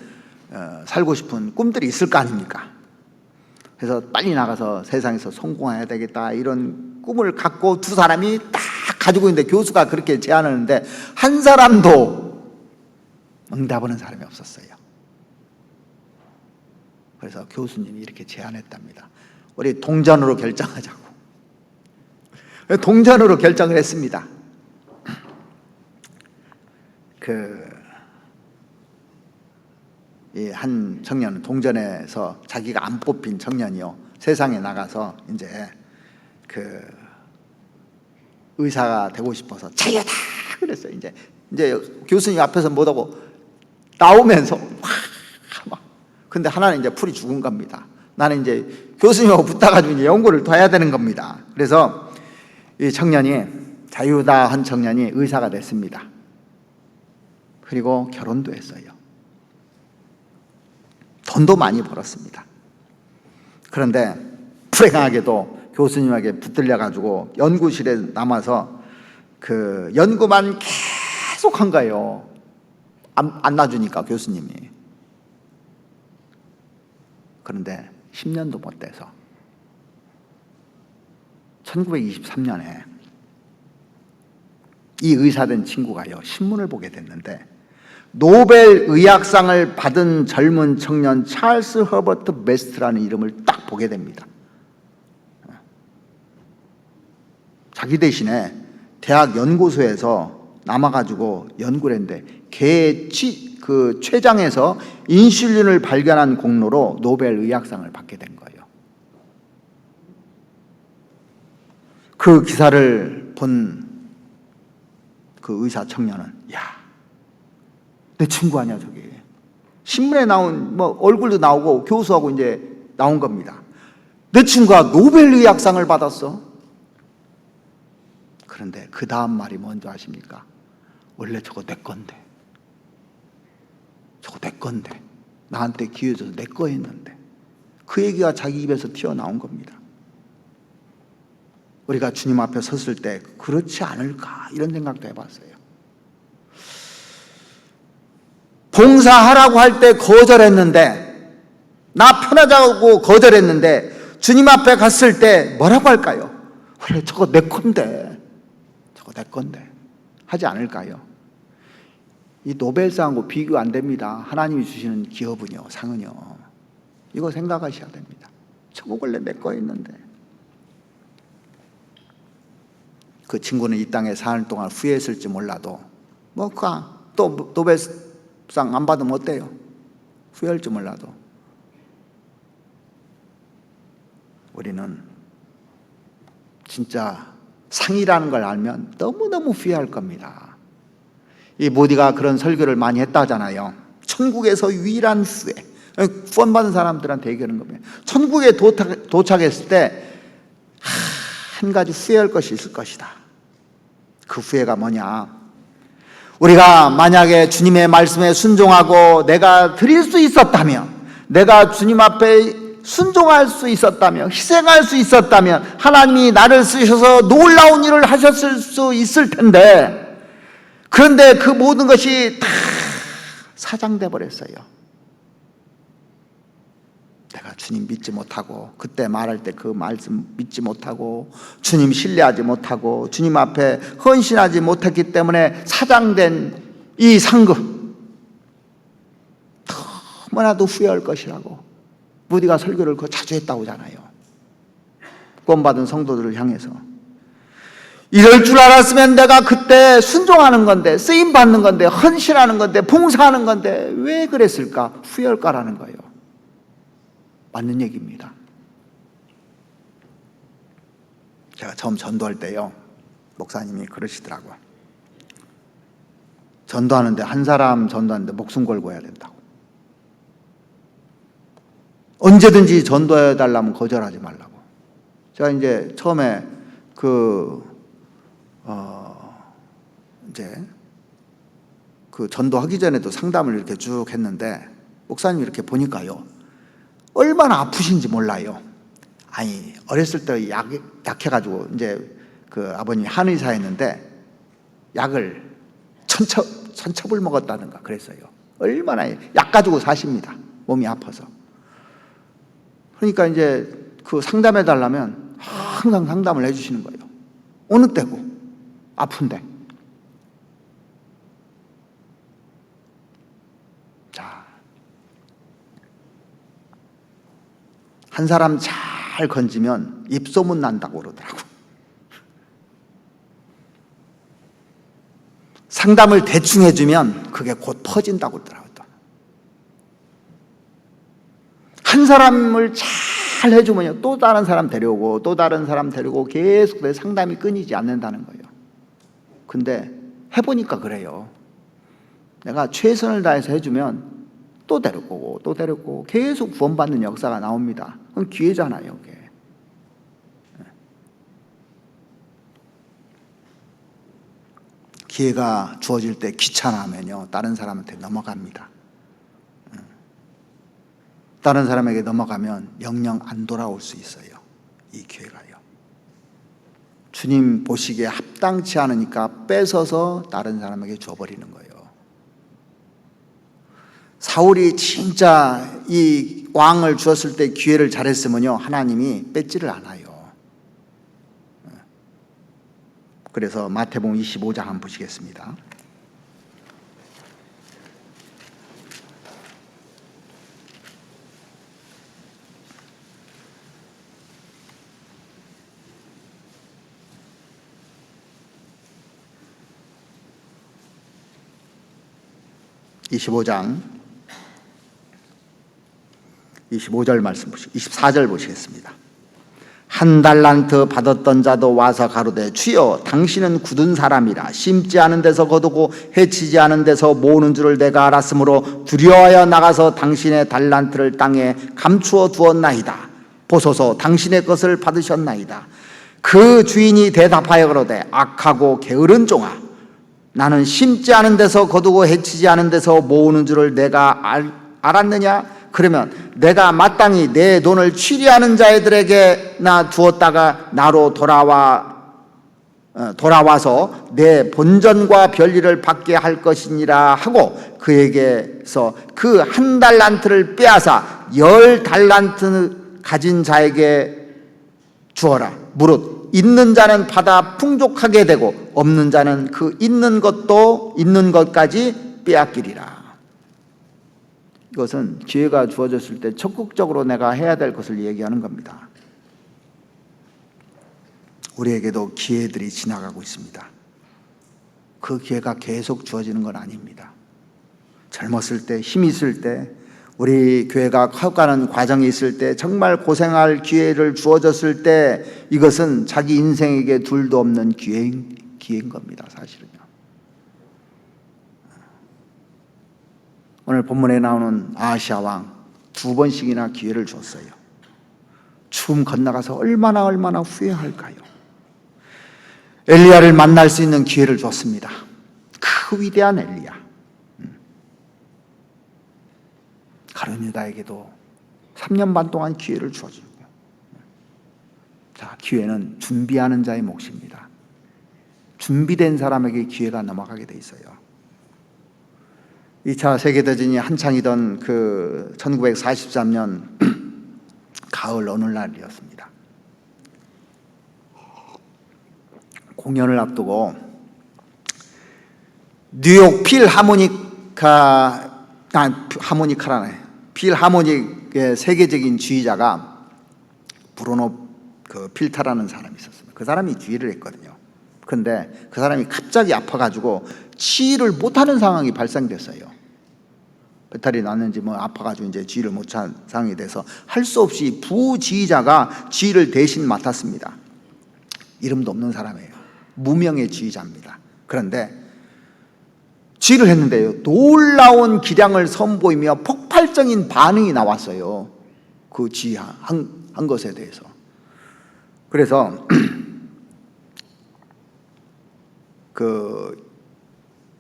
살고 싶은 꿈들이 있을 거 아닙니까? 그래서 빨리 나가서 세상에서 성공해야 되겠다 이런 꿈을 갖고 두 사람이 딱 가지고 있는데 교수가 그렇게 제안하는데 한 사람도 응답하는 사람이 없었어요. 그래서 교수님이 이렇게 제안했답니다. 우리 동전으로 결정하자고. 동전으로 결정을 했습니다. 이 한 청년은 동전에서 자기가 안 뽑힌 청년이요 세상에 나가서 이제 그 의사가 되고 싶어서 자기가 다 그랬어요. 이제 교수님 앞에서 못하고 나오면서 막 근데 하나는 이제 풀이 죽은 겁니다. 나는 이제 교수님하고 붙어가지고 이제 연구를 더 해야 되는 겁니다. 그래서 이 청년이 자유다한 청년이 의사가 됐습니다. 그리고 결혼도 했어요. 돈도 많이 벌었습니다. 그런데 불행하게도 교수님에게 붙들려 가지고 연구실에 남아서 그 연구만 계속 한 거예요. 안 놔주니까 교수님이. 그런데 10년도 못 돼서 1923년에 이 의사된 친구가요 신문을 보게 됐는데 노벨 의학상을 받은 젊은 청년 찰스 허버트 베스트라는 이름을 딱 보게 됩니다. 자기 대신에 대학 연구소에서 남아가지고 연구를 했는데 개 췌장에서 인슐린을 발견한 공로로 노벨 의학상을 받게 된 거예요. 그 기사를 본 그 의사 청년은 내 친구 아니야 저기. 신문에 나온 뭐 얼굴도 나오고 교수하고 이제 나온 겁니다. 내 친구가 노벨 의학상을 받았어. 그런데 그 다음 말이 뭔지 아십니까? 원래 저거 내 건데. 저거 내 건데. 나한테 기회 줘서 내 거 했는데. 그 얘기가 자기 입에서 튀어나온 겁니다. 우리가 주님 앞에 섰을 때 그렇지 않을까 이런 생각도 해봤어요. 봉사하라고 할 때 거절했는데, 나 편하자고 거절했는데 주님 앞에 갔을 때 뭐라고 할까요? 원래 저거 내 건데, 저거 내 건데 하지 않을까요? 이 노벨상하고 비교 안 됩니다. 하나님이 주시는 기업은요, 상은요. 이거 생각하셔야 됩니다. 저거 원래 내 거였는데. 그 친구는 이 땅에 사는 동안 후회했을지 몰라도 또 노벨상 안 받으면 어때요? 후회할지 몰라도 우리는 진짜 상이라는 걸 알면 너무너무 후회할 겁니다. 이 모디가 그런 설교를 많이 했다잖아요. 천국에서 유일한 후회, 구원받은 사람들한테 얘기하는 겁니다. 천국에 도착했을 때 한 가지 후회할 것이 있을 것이다. 그 후회가 뭐냐? 우리가 만약에 주님의 말씀에 순종하고 내가 드릴 수 있었다면, 내가 주님 앞에 순종할 수 있었다면, 희생할 수 있었다면 하나님이 나를 쓰셔서 놀라운 일을 하셨을 수 있을 텐데, 그런데 그 모든 것이 다 사장돼 버렸어요. 내가 주님 믿지 못하고, 그때 말할 때 그 말씀 믿지 못하고, 주님 신뢰하지 못하고, 주님 앞에 헌신하지 못했기 때문에 사장된 이 상급, 너무나도 후회할 것이라고 무디가 설교를 그 자주 했다고 하잖아요. 구원받은 성도들을 향해서. 이럴 줄 알았으면 내가 그때 순종하는 건데, 쓰임 받는 건데, 헌신하는 건데, 봉사하는 건데 왜 그랬을까? 후회할까라는 거예요. 맞는 얘기입니다. 제가 처음 전도할 때요, 목사님이 그러시더라고요. 전도하는데, 한 사람 전도하는데 목숨 걸고 해야 된다고. 언제든지 전도해달라면 거절하지 말라고. 제가 이제 처음에 그 전도하기 전에도 상담을 이렇게 쭉 했는데, 목사님이 이렇게 보니까요, 얼마나 아프신지 몰라요. 아니, 어렸을 때 약해가지고, 이제 그 아버님이 한의사였는데, 약을 천첩을 먹었다든가 그랬어요. 얼마나 약 가지고 사십니다. 몸이 아파서. 그러니까 이제 그 상담해달라면 항상 상담을 해주시는 거예요. 어느 때고, 아픈데. 한 사람 잘 건지면 입소문 난다고 그러더라고. 상담을 대충 해주면 그게 곧 퍼진다고 그러더라고. 한 사람을 잘 해주면요, 또 다른 사람 데려오고 또 다른 사람 데리고 계속 내 상담이 끊이지 않는다는 거예요. 근데 해보니까 그래요. 내가 최선을 다해서 해주면 또 데리고 또 데리고 계속 구원받는 역사가 나옵니다. 그건 기회잖아요, 그게. 기회가 주어질 때 귀찮아하면요, 다른 사람한테 넘어갑니다. 다른 사람에게 넘어가면 영영 안 돌아올 수 있어요, 이 기회가요. 주님 보시기에 합당치 않으니까 뺏어서 다른 사람에게 줘버리는 거예요. 사울이 진짜 이 왕을 주었을 때 기회를 잘했으면요, 하나님이 뺏지를 않아요. 그래서 마태복음 25장 한번 보시겠습니다. (25장) 25절 말씀 보시고 24절 보시겠습니다. 한 달란트 받았던 자도 와서 가로되, 주여, 당신은 굳은 사람이라 심지 않은 데서 거두고 해치지 않은 데서 모으는 줄을 내가 알았으므로 두려워하여 나가서 당신의 달란트를 땅에 감추어 두었나이다. 보소서, 당신의 것을 받으셨나이다. 그 주인이 대답하여 가로되, 악하고 게으른 종아, 나는 심지 않은 데서 거두고 해치지 않은 데서 모으는 줄을 내가 알았느냐? 그러면 내가 마땅히 내 돈을 취리하는 자들에게 나 두었다가 나로 돌아와서 내 본전과 별일을 받게 할 것이니라 하고 그에게서 그 1달란트를 빼앗아 10달란트 가진 자에게 주어라. 무릇 있는 자는 받아 풍족하게 되고 없는 자는 그 있는 것까지 빼앗기리라. 이것은 기회가 주어졌을 때 적극적으로 내가 해야 될 것을 얘기하는 겁니다. 우리에게도 기회들이 지나가고 있습니다. 그 기회가 계속 주어지는 건 아닙니다. 젊었을 때, 힘이 있을 때, 우리 교회가 커가는 과정이 있을 때, 정말 고생할 기회를 주어졌을 때 이것은 자기 인생에게 둘도 없는 기회인 겁니다. 사실은요. 오늘 본문에 나오는 아하시아 왕 2번씩이나 기회를 줬어요. 죽음 건너가서 얼마나 후회할까요? 엘리야를 만날 수 있는 기회를 줬습니다. 그 위대한 엘리야. 가룟 유다에게도 3년 반 동안 기회를 주어주고, 자, 기회는 준비하는 자의 몫입니다. 준비된 사람에게 기회가 넘어가게 돼 있어요. 2차 세계대전이 한창이던 그 1943년 가을 어느 날이었습니다. 공연을 앞두고 뉴욕 필하모닉의 세계적인 지휘자가 브루노 필타라는 사람이 있었습니다. 그 사람이 지휘를 했거든요. 그런데 그 사람이 갑자기 아파가지고 지휘를 못하는 상황이 발생됐어요. 배탈이 났는지 아파가지고 이제 지휘를 못한 상황이 돼서 할 수 없이 부지휘자가 지휘를 대신 맡았습니다. 이름도 없는 사람이에요. 무명의 지휘자입니다. 그런데 지휘를 했는데요, 놀라운 기량을 선보이며 폭발적인 반응이 나왔어요. 그 지휘한 것에 대해서. 그래서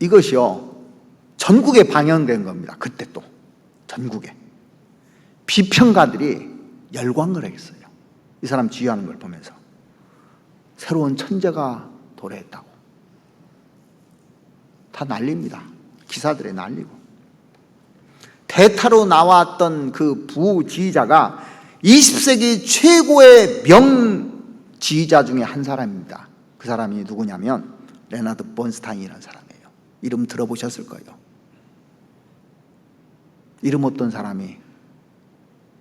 이것이요 전국에 방영된 겁니다. 그때 또 전국에 비평가들이 열광을 했어요. 이 사람 지휘하는 걸 보면서 새로운 천재가 도래했다고 다 난립니다. 기사들에 날리고, 대타로 나왔던 그 부지휘자가 20세기 최고의 명지휘자 중에 한 사람입니다. 그 사람이 누구냐면 레나드 번스타인이라는 사람이에요. 이름 들어보셨을 거예요. 이름 없던 사람이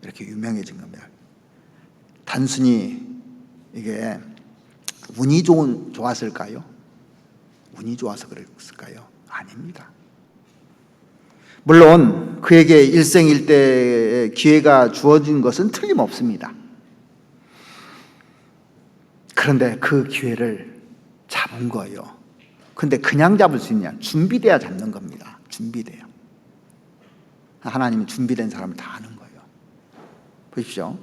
이렇게 유명해진 겁니다. 단순히 이게 운이 좋았을까요? 운이 좋아서 그랬을까요? 아닙니다. 물론 그에게 일생일대의 기회가 주어진 것은 틀림없습니다. 그런데 그 기회를 잡은 거예요. 근데 그냥 잡을 수 있냐? 준비돼야 잡는 겁니다. 준비돼요. 하나님은 준비된 사람을 다 아는 거예요. 보십시오.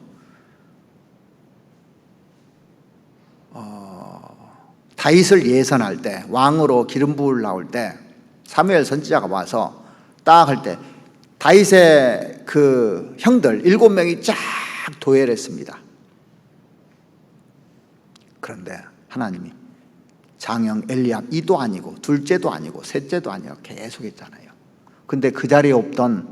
다윗을 예선할 때, 왕으로 기름 부을 나올 때 사무엘 선지자가 와서 딱 할 때 다윗의 그 형들 7명이 쫙 도열했습니다. 그런데 하나님이 장형 엘리압 2도 아니고 둘째도 아니고 셋째도 아니고 계속 했잖아요. 근데 그 자리에 없던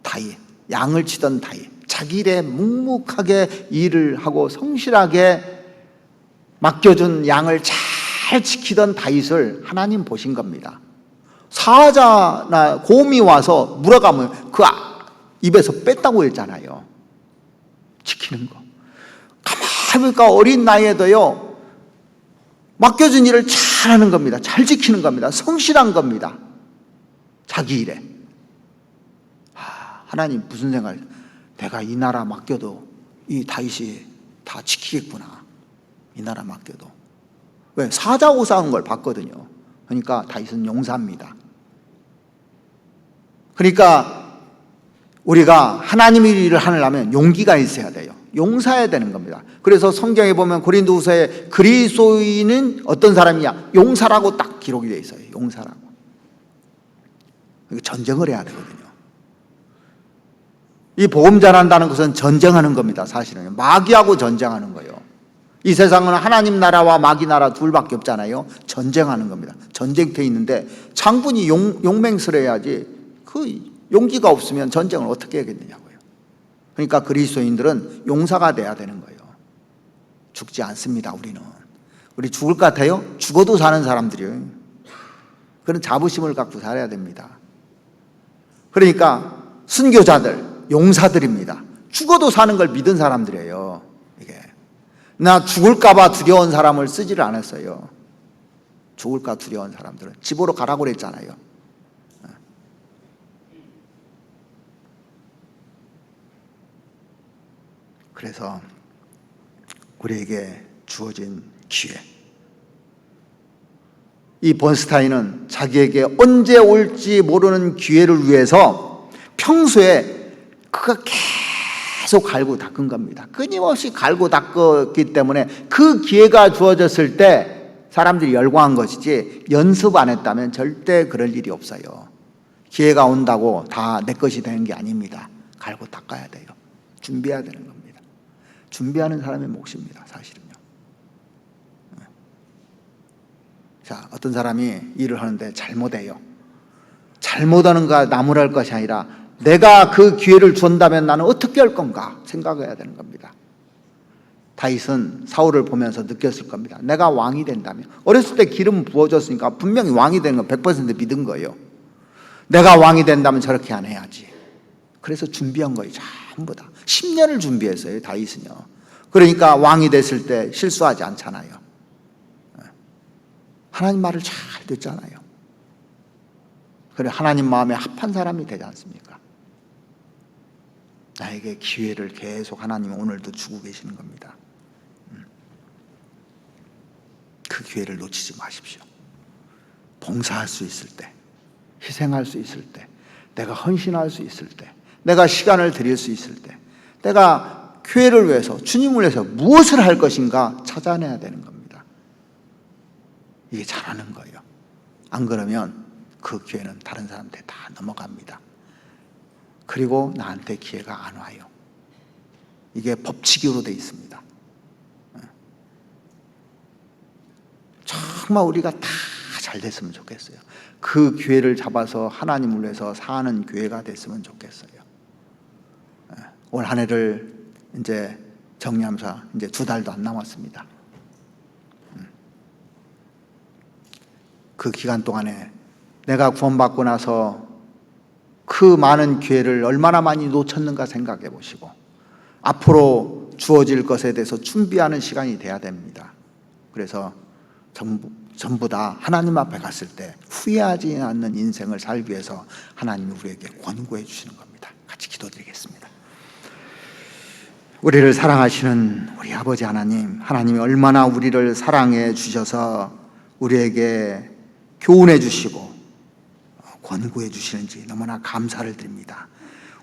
다윗, 양을 치던 다윗, 자기 일에 묵묵하게 일을 하고 성실하게 맡겨준 양을 잘 지키던 다윗을 하나님 보신 겁니다. 사자나 곰이 와서 물어가면 그 입에서 뺐다고 했잖아요. 지키는 거. 가만히 보니까 어린 나이에도요, 맡겨준 일을 잘 하는 겁니다. 잘 지키는 겁니다. 성실한 겁니다. 자기 일에. 하나님 무슨 생각이에요? 내가 이 나라 맡겨도 이 다윗이 다 지키겠구나. 이 나라 맡겨도. 왜? 사자하고 싸우는 걸 봤거든요. 그러니까 다윗은 용사입니다. 그러니까 우리가 하나님의 일을 하려면 용기가 있어야 돼요. 용사해야 되는 겁니다. 그래서 성경에 보면 고린도후서에 그리스도인은 어떤 사람이냐? 용사라고 딱 기록이 되어 있어요. 용사라고. 전쟁을 해야 되거든요. 이 복음 전한다는 것은 전쟁하는 겁니다. 사실은 마귀하고 전쟁하는 거예요. 이 세상은 하나님 나라와 마귀 나라 둘밖에 없잖아요. 전쟁하는 겁니다. 전쟁터에 있는데 장군이 용맹스러워야지 그 용기가 없으면 전쟁을 어떻게 하겠느냐고요. 그러니까 그리스도인들은 용사가 돼야 되는 거예요. 죽지 않습니다. 우리 죽을 것 같아요? 죽어도 사는 사람들이에요. 그런 자부심을 갖고 살아야 됩니다. 그러니까 순교자들, 용사들입니다. 죽어도 사는 걸 믿은 사람들이에요. 이게 나 죽을까 봐 두려운 사람을 쓰지를 않았어요. 죽을까 두려운 사람들은 집으로 가라고 그랬잖아요. 그래서 우리에게 주어진 기회, 이 번스타인은 자기에게 언제 올지 모르는 기회를 위해서 평소에 그가 계속 갈고 닦은 겁니다. 끊임없이 갈고 닦았기 때문에 그 기회가 주어졌을 때 사람들이 열광한 것이지 연습 안 했다면 절대 그럴 일이 없어요. 기회가 온다고 다 내 것이 되는 게 아닙니다. 갈고 닦아야 돼요. 준비해야 되는 겁니다. 준비하는 사람의 몫입니다. 사실은요. 자, 어떤 사람이 일을 하는데 잘못해요. 잘못하는가 나무랄 것이 아니라 내가 그 기회를 준다면 나는 어떻게 할 건가 생각해야 되는 겁니다. 다윗은 사울을 보면서 느꼈을 겁니다. 내가 왕이 된다면, 어렸을 때 기름 부어줬으니까 분명히 왕이 되는 건 100% 믿은 거예요. 내가 왕이 된다면 저렇게 안 해야지. 그래서 준비한 거예요. 전부 다 10년을 준비했어요. 다윗은요. 그러니까 왕이 됐을 때 실수하지 않잖아요. 하나님 말을 잘 듣잖아요. 그래 하나님 마음에 합한 사람이 되지 않습니까? 나에게 기회를 계속 하나님은 오늘도 주고 계시는 겁니다. 그 기회를 놓치지 마십시오. 봉사할 수 있을 때, 희생할 수 있을 때, 내가 헌신할 수 있을 때, 내가 시간을 드릴 수 있을 때, 내가 교회를 위해서, 주님을 위해서 무엇을 할 것인가 찾아내야 되는 겁니다. 이게 잘하는 거예요. 안 그러면 그 기회는 다른 사람한테 다 넘어갑니다. 그리고 나한테 기회가 안 와요. 이게 법칙으로 돼 있습니다. 정말 우리가 다 잘 됐으면 좋겠어요. 그 기회를 잡아서 하나님을 위해서 사는 교회가 됐으면 좋겠어요. 올 한 해를 이제 정리하면서 이제 2달도 안 남았습니다. 그 기간 동안에 내가 구원받고 나서 그 많은 기회를 얼마나 많이 놓쳤는가 생각해 보시고 앞으로 주어질 것에 대해서 준비하는 시간이 돼야 됩니다. 그래서 전부 다 하나님 앞에 갔을 때 후회하지 않는 인생을 살기 위해서 하나님이 우리에게 권고해 주시는 겁니다. 같이 기도드리겠습니다. 우리를 사랑하시는 우리 아버지 하나님, 하나님이 얼마나 우리를 사랑해 주셔서 우리에게 교훈해 주시고 권고해 주시는지 너무나 감사를 드립니다.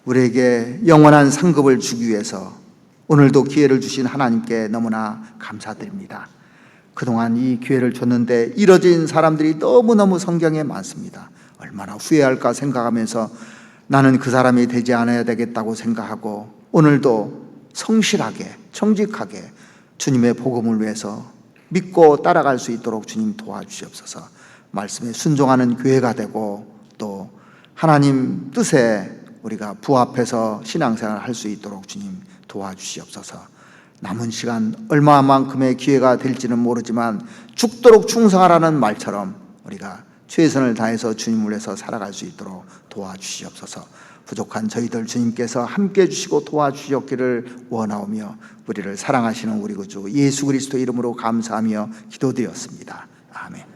우리에게 영원한 상급을 주기 위해서 오늘도 기회를 주신 하나님께 너무나 감사드립니다. 그동안 이 기회를 줬는데 이뤄진 사람들이 너무너무 성경에 많습니다. 얼마나 후회할까 생각하면서 나는 그 사람이 되지 않아야 되겠다고 생각하고 오늘도 성실하게 정직하게 주님의 복음을 위해서 믿고 따라갈 수 있도록 주님 도와주시옵소서. 말씀에 순종하는 교회가 되고 또 하나님 뜻에 우리가 부합해서 신앙생활을 할 수 있도록 주님 도와주시옵소서. 남은 시간 얼마만큼의 기회가 될지는 모르지만 죽도록 충성하라는 말처럼 우리가 최선을 다해서 주님을 위해서 살아갈 수 있도록 도와주시옵소서. 부족한 저희들 주님께서 함께해 주시고 도와주셨기를 원하오며 우리를 사랑하시는 우리 구주 예수 그리스도 이름으로 감사하며 기도드렸습니다. 아멘.